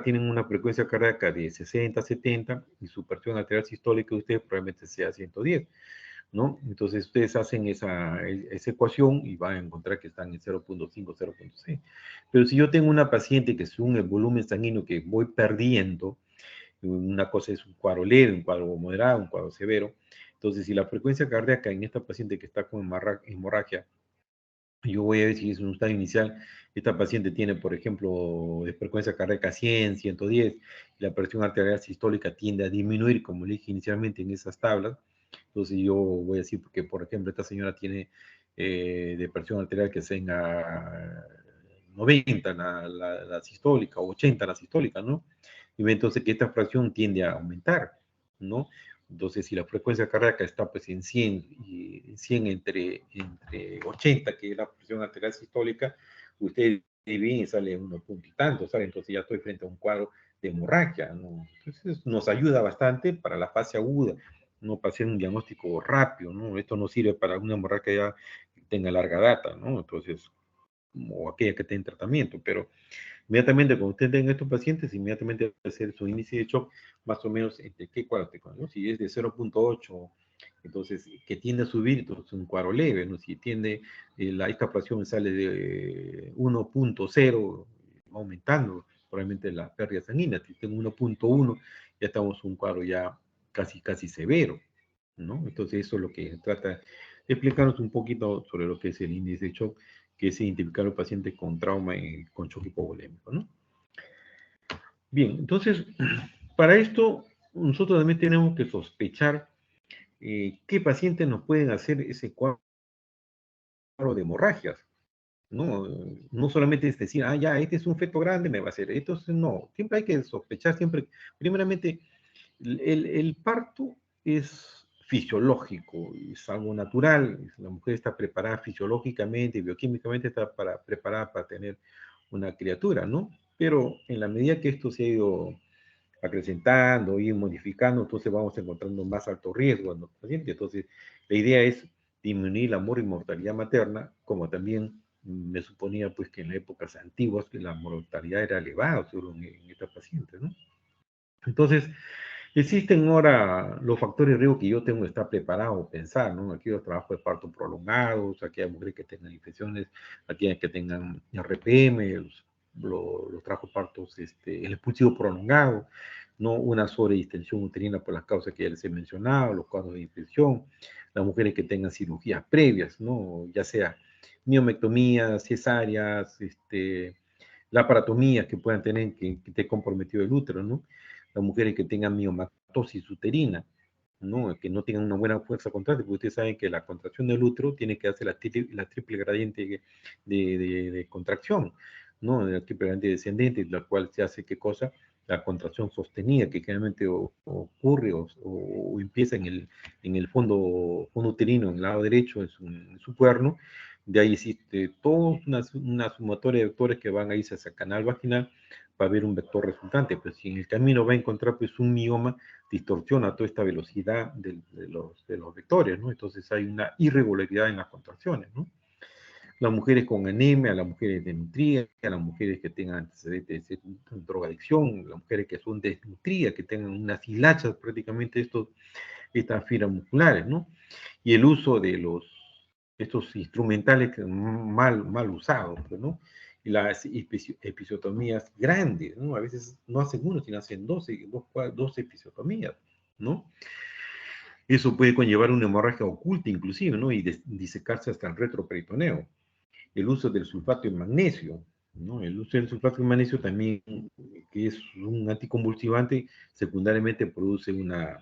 tienen una frecuencia cardíaca de 60, 70 y su presión arterial sistólica de ustedes probablemente sea 110, ¿no? Entonces ustedes hacen esa ecuación y van a encontrar que están en 0.5, 0.6. Pero si yo tengo una paciente que según el volumen sanguíneo que voy perdiendo, una cosa es un cuadro leve, un cuadro moderado, un cuadro severo. Entonces, si la frecuencia cardíaca en esta paciente que está con hemorragia, yo voy a ver si es un estado inicial, esta paciente tiene, por ejemplo, de frecuencia cardíaca 100, 110, y la presión arterial sistólica tiende a disminuir, como le dije inicialmente en esas tablas. Entonces yo voy a decir que, por ejemplo, esta señora tiene de presión arterial que tenga 90 la sistólica, o 80 la sistólica, ¿no? Y ve entonces que esta fracción tiende a aumentar, ¿no? Entonces, si la frecuencia cardíaca está pues en 100, y 100 entre 80, que es la presión arterial sistólica, usted divide y sale unos puntos y tanto, ¿sale? Entonces ya estoy frente a un cuadro de hemorragia, ¿no? Entonces nos ayuda bastante para la fase aguda, no para hacer un diagnóstico rápido, ¿no? Esto no sirve para una hemorragia ya que tenga larga data, ¿no? Entonces, o aquella que esté en tratamiento, pero inmediatamente cuando usted tenga estos pacientes, inmediatamente va a hacer su índice de shock más o menos entre qué cuadro te ¿no? Si es de 0.8, entonces que tiende a subir, entonces un cuadro leve, ¿no? Si tiende, esta fracción sale de 1.0, aumentando probablemente la pérdida sanguínea, si tengo 1.1, ya estamos en un cuadro ya casi severo, ¿no? Entonces eso es lo que trata de explicarnos un poquito sobre lo que es el índice de shock, que es identificar a los pacientes con trauma y con choque hipovolémico, ¿no? Bien, entonces, para esto, nosotros también tenemos que sospechar qué pacientes nos pueden hacer ese cuadro de hemorragias, ¿no? No solamente es decir, ya, este es un feto grande, me va a hacer. Entonces, no, siempre hay que sospechar, siempre, primeramente, el parto es fisiológico, es algo natural, la mujer está preparada fisiológicamente, bioquímicamente está preparada para tener una criatura, ¿no? Pero en la medida que esto se ha ido acrecentando y modificando, entonces vamos encontrando más alto riesgo en los pacientes. Entonces, la idea es disminuir la mortalidad materna, como también me suponía pues que en las épocas antiguas que la mortalidad era elevada solo en estas pacientes, ¿no? Entonces, existen ahora los factores de riesgo que yo tengo que estar preparado o pensar, ¿no? Aquí los trabajos de parto prolongados, aquí hay mujeres que tengan infecciones, aquí hay que tengan RPM, los trabajos de partos, el expulsivo prolongado, ¿no? Una sobredistensión uterina por las causas que ya les he mencionado, los cuadros de infección, las mujeres que tengan cirugías previas, ¿no? Ya sea miomectomías, cesáreas, laparotomías que puedan tener que esté comprometido el útero, ¿no? Las mujeres que tengan miomatosis uterina, ¿no? Que no tengan una buena fuerza contractiva, porque ustedes saben que la contracción del útero tiene que hacer la triple gradiente de contracción, ¿no? La triple gradiente descendente, la cual se hace, ¿qué cosa? La contracción sostenida, que generalmente ocurre o empieza en el fondo uterino, en el lado derecho, en su cuerno. De ahí existe toda una sumatoria de vectores que van a irse hacia el canal vaginal para ver un vector resultante. Pues si en el camino va a encontrar pues un mioma, distorsiona toda esta velocidad de los vectores, ¿no? Entonces hay una irregularidad en las contracciones, ¿no? Las mujeres con anemia, las mujeres desnutridas, las mujeres que tengan antecedentes de drogadicción, las mujeres que son desnutridas, que tengan unas hilachas prácticamente estas fibras musculares, ¿no? Y el uso de estos instrumentales mal usados, ¿no? Y las episiotomías grandes, ¿no? A veces no hacen uno, sino hacen 12 episiotomías, ¿no? Eso puede conllevar una hemorragia oculta inclusive, ¿no? Y disecarse hasta el retroperitoneo. El uso del sulfato de magnesio, ¿no? El uso del sulfato de magnesio también, que es un anticonvulsivante, secundariamente produce una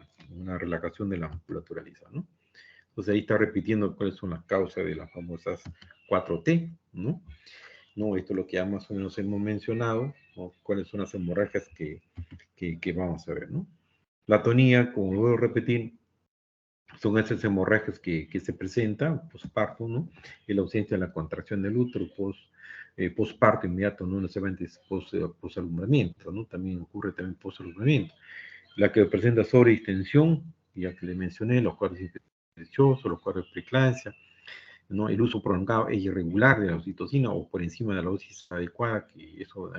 relajación de la musculatura lisa, ¿no? Entonces ahí está repitiendo cuáles son las causas de las famosas 4T, ¿no? No, esto es lo que ya más o menos hemos mencionado, ¿no? Cuáles son las hemorragias que vamos a ver, ¿no? La atonía, como lo voy a repetir, son esas hemorragias que se presentan posparto, ¿no? En la ausencia de la contracción del útero, posparto inmediato, no necesariamente posalumbramiento, ¿no? También ocurre también posalumbramiento. La que presenta sobredistensión, ya que le mencioné, los cuadros infecciosos, los cuadros de preeclampsia, ¿no? El uso prolongado e irregular de la oxitocina o por encima de la dosis adecuada, que eso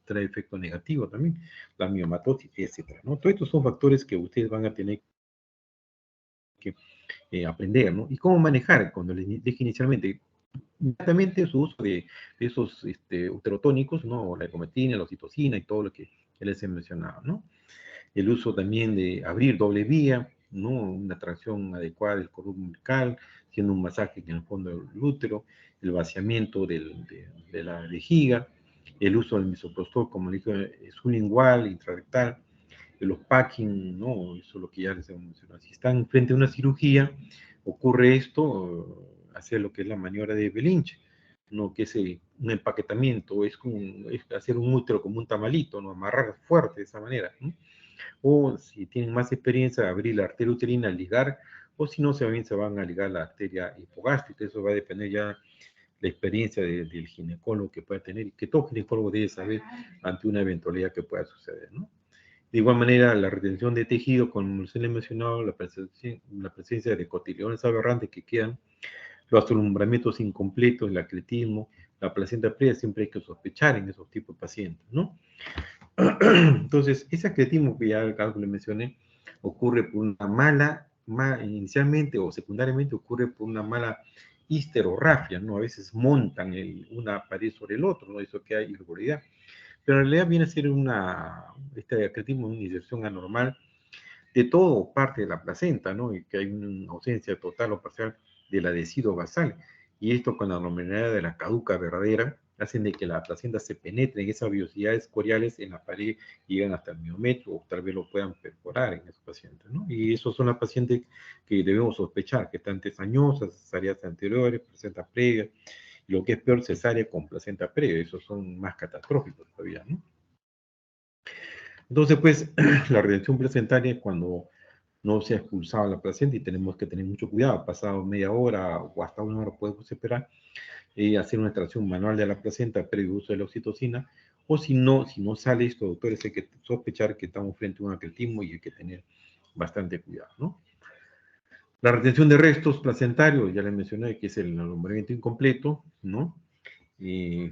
trae efecto negativo también, la miomatosis, etcétera, ¿no? Todos estos son factores que ustedes van a tener que aprender, ¿no? Y cómo manejar cuando les dije inicialmente, inmediatamente su uso de esos uterotónicos, ¿no? La ecometina, la oxitocina y todo lo que les he mencionado, ¿no? El uso también de abrir doble vía, ¿no? Una tracción adecuada del cordón umbilical, haciendo un masaje en el fondo del útero, el vaciamiento de la vejiga, el uso del misoprostol, como le dije, sublingual, intrarectal, los packing, ¿no? Eso es lo que ya les hemos mencionado. Si están frente a una cirugía, ocurre esto, hacer lo que es la maniobra de Belinche, ¿no? Que es un empaquetamiento, es hacer un útero como un tamalito, ¿no? Amarrar fuerte de esa manera, ¿no? O si tienen más experiencia, abrir la arteria uterina, ligar, o si no, se van a ligar la arteria hipogástrica. Eso va a depender ya la experiencia del ginecólogo que pueda tener y que todo ginecólogo debe saber ante una eventualidad que pueda suceder, ¿no? De igual manera, la retención de tejido, como se le ha mencionado, la presencia de cotiledones aberrantes que quedan, los alumbramientos incompletos, el acletismo, la placenta previa, siempre hay que sospechar en esos tipos de pacientes, ¿no? Entonces, ese acletismo que ya le mencioné, ocurre por una inicialmente o secundariamente ocurre por una mala histerorrafia, ¿no? A veces montan una pared sobre el otro, ¿no? Eso que hay irregularidad. Pero en realidad viene a ser este acretismo, una inserción anormal de todo parte de la placenta, ¿no? Y que hay una ausencia total o parcial del adhesivo basal. Y esto con la normalidad de la caduca verdadera hacen de que la placenta se penetre en esas vellosidades coriales en la pared y llegan hasta el miometro o tal vez lo puedan perforar en esos pacientes, ¿no? Y esos son las pacientes que debemos sospechar, que están tesañosas, cesáreas anteriores, placenta previa, y lo que es peor, cesárea con placenta previa, esos son más catastróficos todavía, ¿no? Entonces, pues, la retención placentaria cuando no se ha expulsado la placenta y tenemos que tener mucho cuidado, pasado media hora o hasta una hora podemos esperar y hacer una extracción manual de la placenta previo uso de la oxitocina, o si no sale esto, doctores, hay que sospechar que estamos frente a un acretismo y hay que tener bastante cuidado, ¿no? La retención de restos placentarios, ya les mencioné que es el alumbramiento incompleto, ¿no?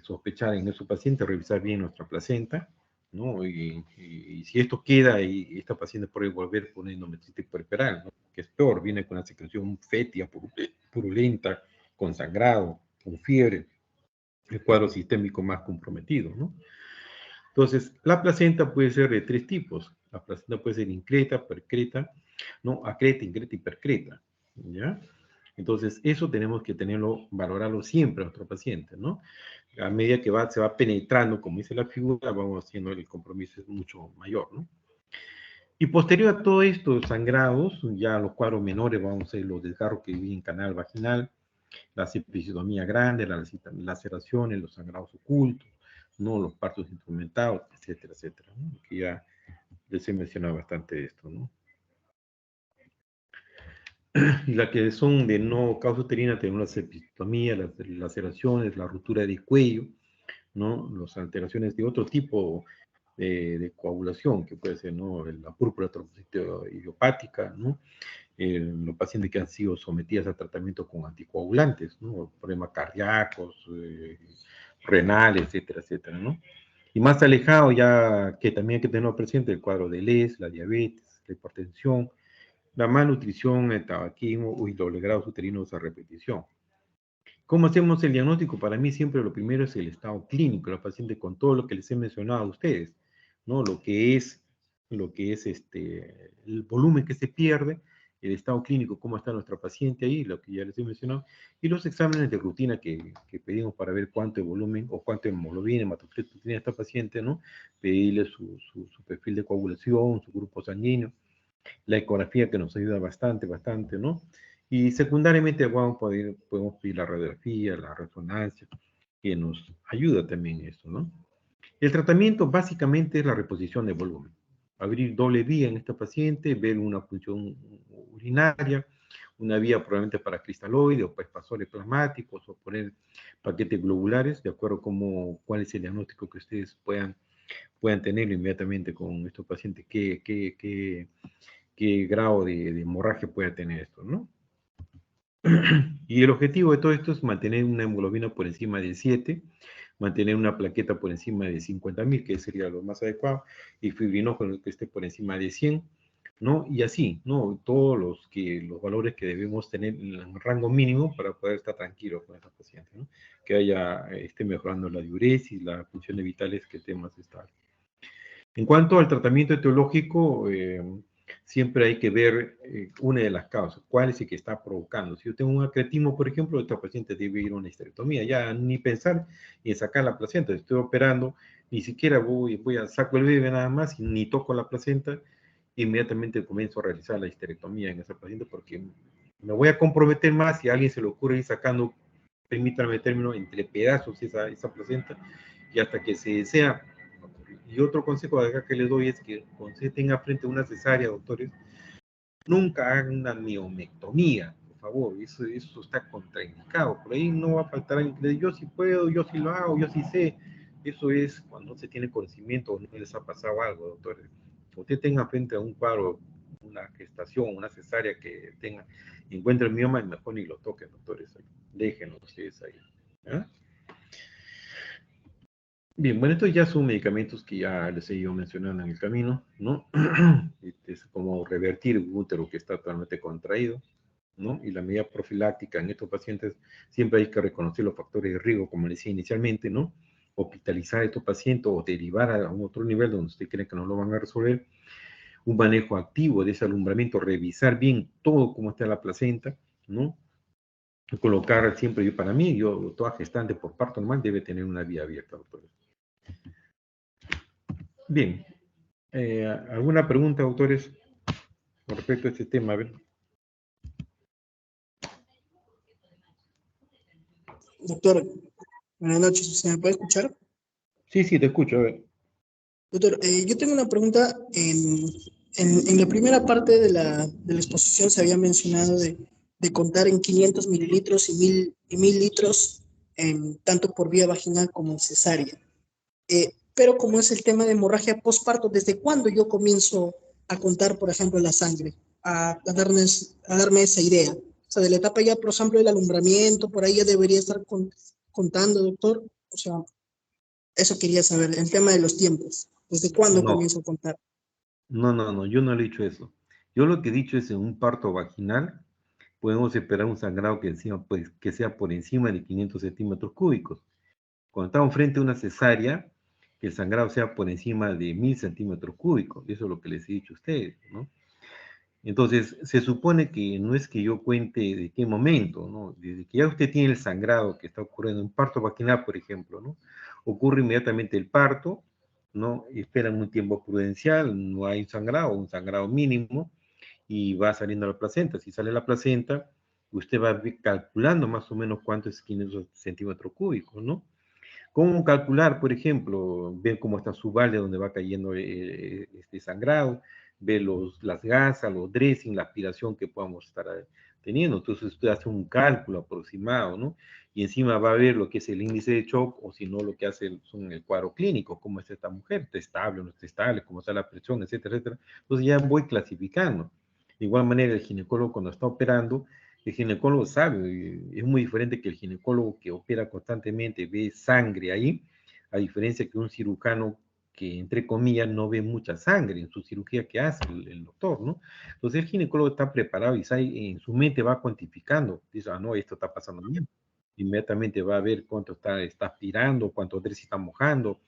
Sospechar en nuestro paciente, revisar bien nuestra placenta, ¿no? Y si esto queda y esta paciente puede volver con endometritis puerperal, ¿no? Que es peor, viene con una secreción fétida, purulenta, con sangrado, con fiebre, el cuadro sistémico más comprometido, ¿no? Entonces, la placenta puede ser de tres tipos. La placenta puede ser increta, percreta, ¿no? Acreta, increta y percreta, ¿ya? Entonces, eso tenemos que tenerlo, valorarlo siempre a nuestro paciente, ¿no? A medida que se va penetrando, como dice la figura, vamos haciendo el compromiso mucho mayor, ¿no? Y posterior a todo esto, sangrados, ya los cuadros menores, vamos a hacer los desgarros que viven en canal vaginal, la episiotomía grande, las laceraciones, los sangrados ocultos, ¿no? Los partos instrumentados, etcétera, etcétera, ¿no? Que ya les he mencionado bastante de esto, ¿no? Y las que son de no causa uterina tenemos la episiotomía, las laceraciones, la ruptura de cuello, ¿no? Las alteraciones de otro tipo de coagulación, que puede ser, ¿no? La púrpura trombocito idiopática, ¿no? Los pacientes que han sido sometidos a tratamiento con anticoagulantes, ¿no? Problemas cardíacos, renales, etcétera, etcétera, ¿no? Y más alejado ya que también hay que tener presente el cuadro de LES, la diabetes, la hipertensión, la malnutrición, el tabaquismo y los legrados uterinos a repetición. ¿Cómo hacemos el diagnóstico? Para mí siempre lo primero es el estado clínico, la paciente con todo lo que les he mencionado a ustedes, ¿no? Lo que es el volumen que se pierde, el estado clínico, cómo está nuestra paciente ahí, lo que ya les he mencionado, y los exámenes de rutina que pedimos para ver cuánto de volumen o cuánto de hemoglobina, hematocrit tiene esta paciente, ¿no? Pedirle su perfil de coagulación, su grupo sanguíneo, la ecografía que nos ayuda bastante, bastante, ¿no? Y secundariamente podemos pedir la radiografía, la resonancia, que nos ayuda también esto, ¿no? El tratamiento básicamente es la reposición de volumen. Abrir doble vía en esta paciente, ver una función urinaria, una vía probablemente para cristaloide o para espasores plasmáticos o poner paquetes globulares, de acuerdo a cuál es el diagnóstico que ustedes puedan tenerlo inmediatamente con estos pacientes, qué grado de hemorragia puede tener esto, ¿no? Y el objetivo de todo esto es mantener una hemoglobina por encima de 7, mantener una plaqueta por encima de 50.000, que sería lo más adecuado, y fibrinógeno que esté por encima de 100, ¿no? Y así, ¿no? Todos los valores que debemos tener en el rango mínimo para poder estar tranquilos con esta paciente, ¿no? Que esté mejorando la diuresis, las funciones vitales, que esté más estable. En cuanto al tratamiento etiológico, siempre hay que ver una de las causas, cuál es el que está provocando. Si yo tengo un acretismo, por ejemplo, esta paciente debe ir a una histerectomía, ya ni pensar en sacar la placenta. Estoy operando, ni siquiera saco el bebé nada más, ni toco la placenta, inmediatamente comienzo a realizar la histerectomía en esa paciente porque me voy a comprometer más si a alguien se le ocurre ir sacando, permítanme el término, entre pedazos esa placenta, y hasta que se desea. Y otro consejo de acá que les doy es que cuando se tenga frente a una cesárea, doctores, nunca hagan una miomectomía, por favor, eso está contraindicado. Por ahí no va a faltar alguien que le diga, yo sí puedo, yo sí lo hago, yo sí sé. Eso es cuando no se tiene conocimiento o no les ha pasado algo, doctores. Cuando usted tenga frente a un cuadro, una gestación, una cesárea que encuentre el mioma, mejor ni lo toquen, doctores. Déjenlo ustedes ahí. ¿eh? Bien, bueno, estos ya son medicamentos que ya les he ido mencionando en el camino, ¿no? Es como revertir un útero que está totalmente contraído, ¿no? Y la medida profiláctica en estos pacientes, siempre hay que reconocer los factores de riesgo, como les decía inicialmente, ¿no? Hospitalizar a estos pacientes o derivar a un otro nivel donde usted cree que no lo van a resolver. Un manejo activo de ese alumbramiento, revisar bien todo cómo está la placenta, ¿no? Colocar siempre, para mí, toda gestante por parto normal debe tener una vía abierta, doctores. Bien, ¿alguna pregunta, autores, con respecto a este tema? A ver. Doctor, buenas noches. ¿Se me puede escuchar? Sí, te escucho. A ver. Doctor, yo tengo una pregunta. En la primera parte de la exposición se había mencionado de contar en 500 mililitros y 1000 litros, tanto por vía vaginal como en cesárea. Pero como es el tema de hemorragia postparto, ¿desde cuándo yo comienzo a contar, por ejemplo, la sangre? a darme esa idea. O sea, de la etapa ya, por ejemplo, del alumbramiento, por ahí ya debería estar contando, doctor. O sea, eso quería saber, el tema de los tiempos. ¿Desde cuándo No, comienzo a contar? no, yo no he dicho eso. Yo lo que he dicho es en un parto vaginal podemos esperar un sangrado que, encima, pues, que sea por encima de 500 centímetros cúbicos. Cuando estamos frente a una cesárea, que el sangrado sea por encima de 1000 centímetros cúbicos. Eso es lo que les he dicho a ustedes, ¿no? Entonces, se supone que no es que yo cuente de qué momento, ¿no? Desde que ya usted tiene el sangrado que está ocurriendo, un parto vaginal, por ejemplo, ¿no? Ocurre inmediatamente el parto, ¿no? Esperan un tiempo prudencial, no hay un sangrado mínimo, y va saliendo la placenta. Si sale la placenta, usted va calculando más o menos cuánto es 500 centímetros cúbicos, ¿no? ¿Cómo calcular, por ejemplo? Ver cómo está su balde donde va cayendo este sangrado, ver las gasas, los dressing, la aspiración que podamos estar teniendo. Entonces usted hace un cálculo aproximado, ¿no? Y encima va a ver lo que es el índice de shock o si no lo que hace son el cuadro clínico, cómo es esta mujer, está estable o no está estable, cómo está la presión, etcétera, etcétera. Entonces ya voy clasificando. De igual manera el ginecólogo cuando está operando, el ginecólogo sabe, es muy diferente que el ginecólogo que opera constantemente, ve sangre ahí, a diferencia que un cirujano que, entre comillas, no ve mucha sangre en su cirugía que hace el doctor, ¿no? Entonces el ginecólogo está preparado y sabe, en su mente va cuantificando, dice, no, esto está pasando bien. Inmediatamente va a ver cuánto está aspirando, cuánto se está mojando,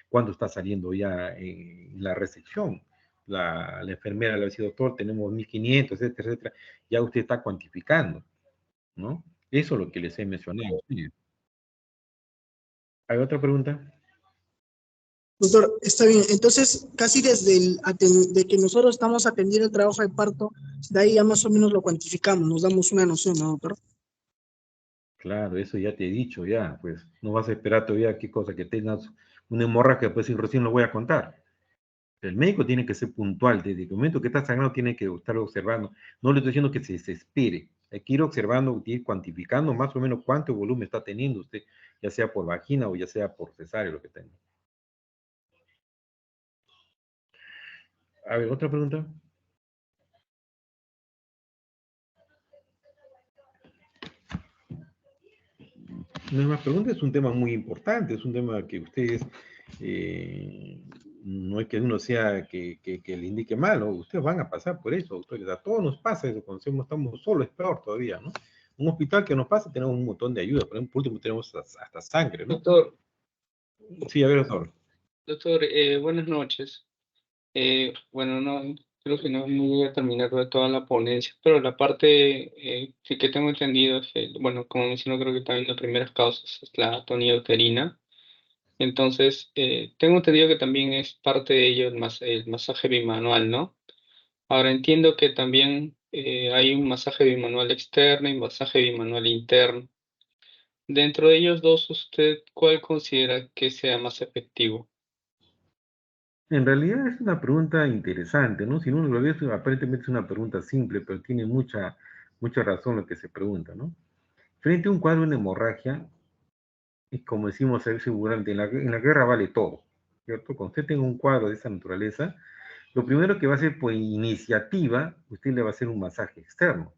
cuánto está saliendo ya la resección. La enfermera le va a decir, doctor, tenemos 1500, etcétera, etcétera. Ya usted está cuantificando, ¿no? Eso es lo que les he mencionado. Sí. ¿Hay otra pregunta? Doctor, está bien. Entonces, casi desde de que nosotros estamos atendiendo el trabajo de parto, de ahí ya más o menos lo cuantificamos, nos damos una noción, ¿no, doctor? Claro, eso ya te he dicho, ya, pues no vas a esperar todavía qué cosa, que tengas una hemorragia, pues si recién lo voy a contar. El médico tiene que ser puntual, desde el momento que está sangrando tiene que estar observando. No le estoy diciendo que se desespere, hay que ir observando, ir cuantificando más o menos cuánto volumen está teniendo usted, ya sea por vagina o ya sea por cesárea lo que tenga. A ver, otra pregunta. No es más pregunta, es un tema muy importante, es un tema que ustedes, no es que uno sea que le indique mal, ¿no? Ustedes van a pasar por eso, doctores, a todos nos pasa eso, cuando estamos solos es peor todavía, ¿no? Un hospital que nos pasa tenemos un montón de ayuda, por ejemplo, por último tenemos hasta sangre, ¿no? Doctor, Sí, a ver, doctor. doctor, buenas noches. Bueno, no, creo que no voy a terminar de toda la ponencia, pero la parte sí que tengo entendido es que, bueno, como mencionó, creo que también las primeras causas es la atonía uterina. Entonces, tengo entendido que también es parte de ello el masaje bimanual, ¿no? Ahora entiendo que también hay un masaje bimanual externo y masaje bimanual interno. Dentro de ellos dos, ¿usted cuál considera que sea más efectivo? En realidad es una pregunta interesante, ¿no? Si uno lo ve, aparentemente es una pregunta simple, pero tiene mucha razón lo que se pregunta, ¿no? Frente a un cuadro de hemorragia, y como decimos ahí seguramente, en la guerra vale todo, ¿cierto? Cuando usted tenga un cuadro de esa naturaleza, lo primero que va a hacer por iniciativa, usted le va a hacer un masaje externo.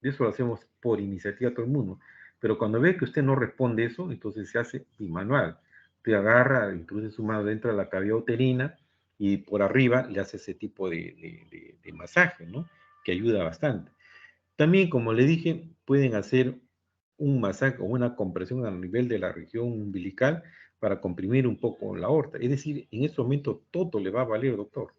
Eso lo hacemos por iniciativa a todo el mundo. Pero cuando ve que usted no responde eso, entonces se hace bimanual. Usted agarra, introduce su mano dentro de la cavidad uterina y por arriba le hace ese tipo de masaje, ¿no? Que ayuda bastante. También, como le dije, pueden hacer un masaje o una compresión a nivel de la región umbilical para comprimir un poco la aorta. Es decir, en ese momento todo le va a valer, doctor.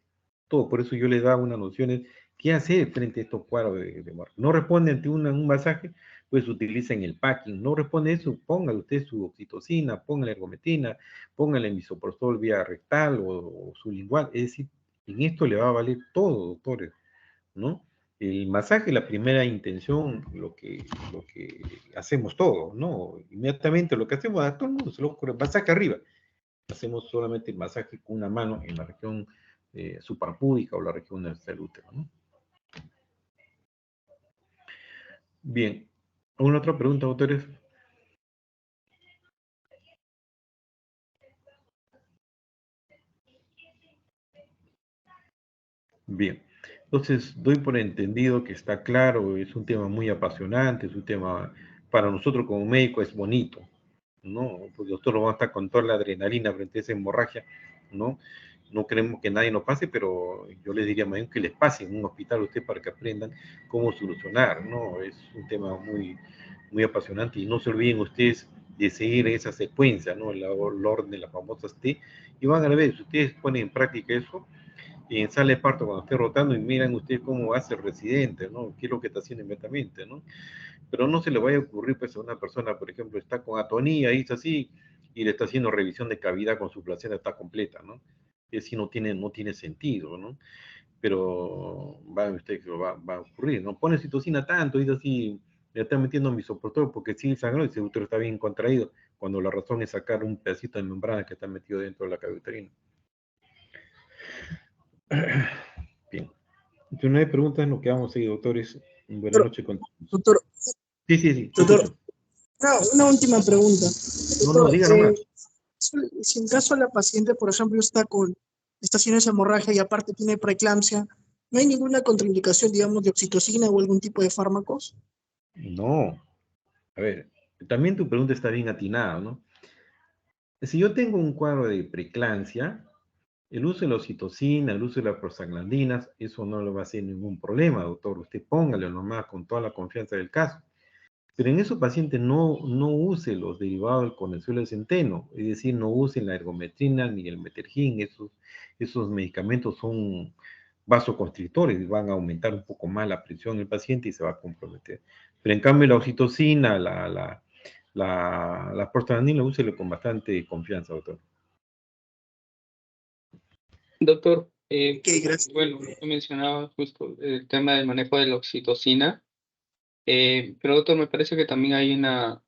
Todo. Por eso yo le daba unas nociones qué hacer frente a estos cuadros de muerte. No responde ante un masaje, pues utilicen el packing. No responde eso, póngale usted su oxitocina, póngale ergometina, póngale misoprostol vía rectal o sublingual. Es decir, en esto le va a valer todo, doctores, ¿no? El masaje, la primera intención, lo que hacemos todos, ¿no? Inmediatamente lo que hacemos, a todo el mundo se lo ocurre, masaje arriba. Hacemos solamente el masaje con una mano en la región suprapúbica o la región del útero, ¿no? Bien. ¿Alguna otra pregunta, autores? Bien. Entonces, doy por entendido que está claro, es un tema muy apasionante, es un tema, para nosotros como médicos es bonito, ¿no? Porque nosotros vamos a estar con toda la adrenalina frente a esa hemorragia, ¿no? No queremos que nadie nos pase, pero yo les diría más bien que les pase en un hospital a usted para que aprendan cómo solucionar, ¿no? Es un tema muy, muy apasionante y no se olviden ustedes de seguir esa secuencia, ¿no? El orden de las famosas T, y van a ver, si ustedes ponen en práctica eso, y en sala de parto cuando esté rotando y miran ustedes cómo hace el residente, ¿no? ¿Qué es lo que está haciendo inmediatamente, ¿no? Pero no se le vaya a ocurrir, pues, a una persona, por ejemplo, está con atonía, y es así, y le está haciendo revisión de cavidad con su placenta está completa, ¿no? Y así no tiene sentido, ¿no? Pero va usted que va a ocurrir, ¿no? Pone citocina tanto, y es así, le está metiendo misoprostol porque sí sangró y ese útero está bien contraído, cuando la razón es sacar un pedacito de membrana que está metido dentro de la cavidad uterina. Bien. Si no hay preguntas, nos quedamos ahí, doctores. Buenas noches con todos. Doctor, Sí, sí, sí, te doctor, escucho. una última pregunta. No, Doctor, diga nomás. si en caso la paciente, por ejemplo, está haciendo esa hemorragia y aparte tiene preeclampsia, ¿no hay ninguna contraindicación, digamos, de oxitocina o algún tipo de fármacos? No. A ver, también tu pregunta está bien atinada, ¿no? Si yo tengo un cuadro de preeclampsia, el uso de la oxitocina, el uso de las prostaglandinas, eso no le va a hacer ningún problema, doctor. Usted póngale nomás con toda la confianza del caso. Pero en esos pacientes no use los derivados del colesterol de centeno, es decir, no usen la ergometrina ni el metergin, esos medicamentos son vasoconstrictores, van a aumentar un poco más la presión del paciente y se va a comprometer. Pero en cambio la oxitocina, la prostaglandina, úsele con bastante confianza, doctor. Doctor, Ok, gracias. bueno, usted mencionaba justo el tema del manejo de la oxitocina, pero doctor, me parece que también hay una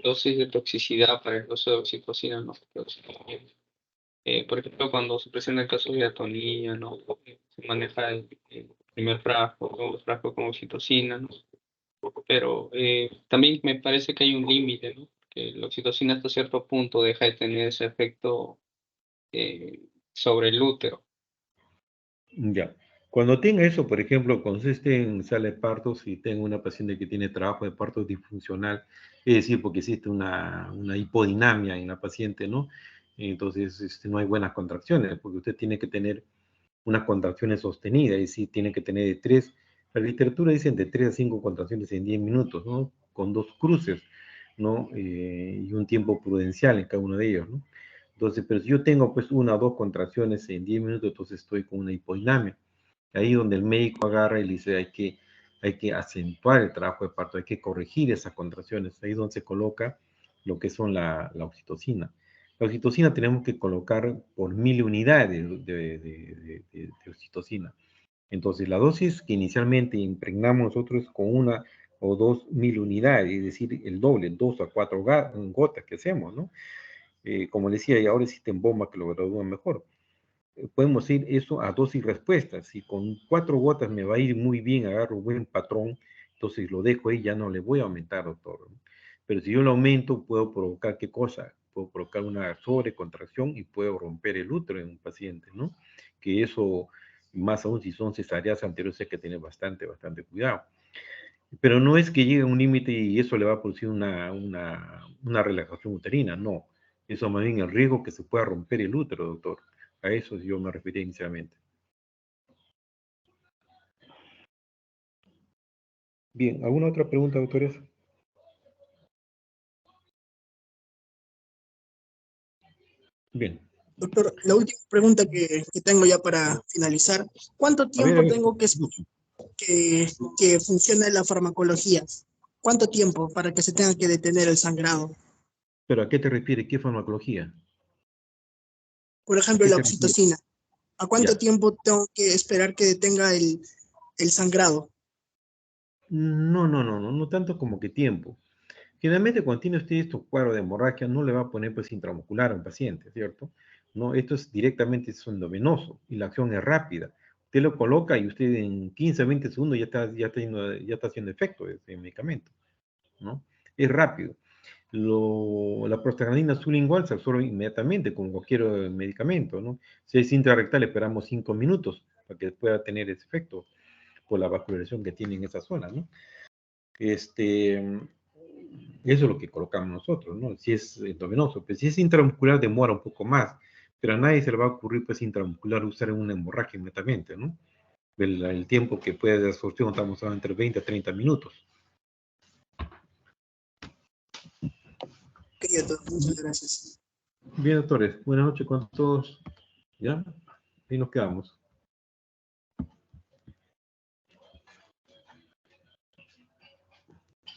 dosis de toxicidad para el uso de oxitocina, ¿no? Por ejemplo, cuando se presenta el caso de atonía, ¿no? Se maneja el primer frasco, el segundo frasco con oxitocina, ¿no? Pero también me parece que hay un límite, ¿no? Que la oxitocina hasta cierto punto deja de tener ese efecto sobre el útero. Ya. Cuando tenga eso, por ejemplo, cuando esté en sala de partos, si tengo una paciente que tiene trabajo de parto disfuncional, es decir, porque existe una hipodinamia en la paciente, ¿no? Entonces, no hay buenas contracciones, porque usted tiene que tener unas contracciones sostenidas, es decir, tiene que tener de 3, la literatura dice de 3 a 5 contracciones en 10 minutos, ¿no? Con 2 cruces, ¿no? Y un tiempo prudencial en cada uno de ellos, ¿no? Entonces, pero si yo tengo pues 1 o 2 contracciones en 10 minutos, entonces estoy con una hipodinamia. Ahí donde el médico agarra y le dice hay que acentuar el trabajo de parto, hay que corregir esas contracciones. Ahí es donde se coloca lo que son la oxitocina. La oxitocina tenemos que colocar por 1000 unidades de oxitocina. Entonces, la dosis que inicialmente impregnamos nosotros con 1 o 2 mil unidades, es decir, el doble, 2 a 4 gotas que hacemos, ¿no? Como decía, y ahora existen bombas que lo gradúan mejor. Podemos ir eso a dosis respuestas. Si con 4 gotas me va a ir muy bien, agarro un buen patrón, entonces lo dejo ahí, ya no le voy a aumentar, doctor. Pero si yo lo aumento, puedo provocar qué cosa? Puedo provocar una sobrecontracción y puedo romper el útero en un paciente, ¿no? Que eso, más aún si son cesáreas anteriores, hay que tener bastante cuidado. Pero no es que llegue a un límite y eso le va a producir una relajación uterina, no. Eso más bien el riesgo que se pueda romper el útero, doctor. A eso yo me refería inicialmente. Bien, ¿alguna otra pregunta, doctores? Bien. Doctor, la última pregunta que tengo ya para finalizar. ¿Cuánto tiempo tengo que funcione la farmacología? ¿Cuánto tiempo para que se tenga que detener el sangrado? ¿Pero a qué te refieres? ¿Qué farmacología? Por ¿A ejemplo, qué la te refieres? oxitocina. ¿A cuánto Ya. tiempo tengo que esperar que detenga el sangrado? No tanto como que tiempo. Generalmente cuando tiene usted estos cuadros de hemorragia, no le va a poner pues intramuscular a un paciente, ¿cierto? No, esto es directamente endovenoso y la acción es rápida. Usted lo coloca y usted en 15 a 20 segundos ya está haciendo efecto ese medicamento, ¿no? Es rápido. La prostaglandina sublingual se absorbe inmediatamente con cualquier medicamento, ¿no? Si es intrarrectal, esperamos 5 minutos para que pueda tener ese efecto. por la vascularización que tiene en esa zona, ¿no? Eso es lo que colocamos nosotros, ¿no? Si es endovenoso, pues si es intramuscular demora un poco más, pero a nadie se le va a ocurrir, pues, intramuscular usar en una hemorragia inmediatamente, ¿no? El tiempo que puede de absorción, estamos hablando entre 20 a 30 minutos. Ok, doctor, muchas gracias. Bien, doctores, buenas noches con todos, ¿ya? Ahí nos quedamos.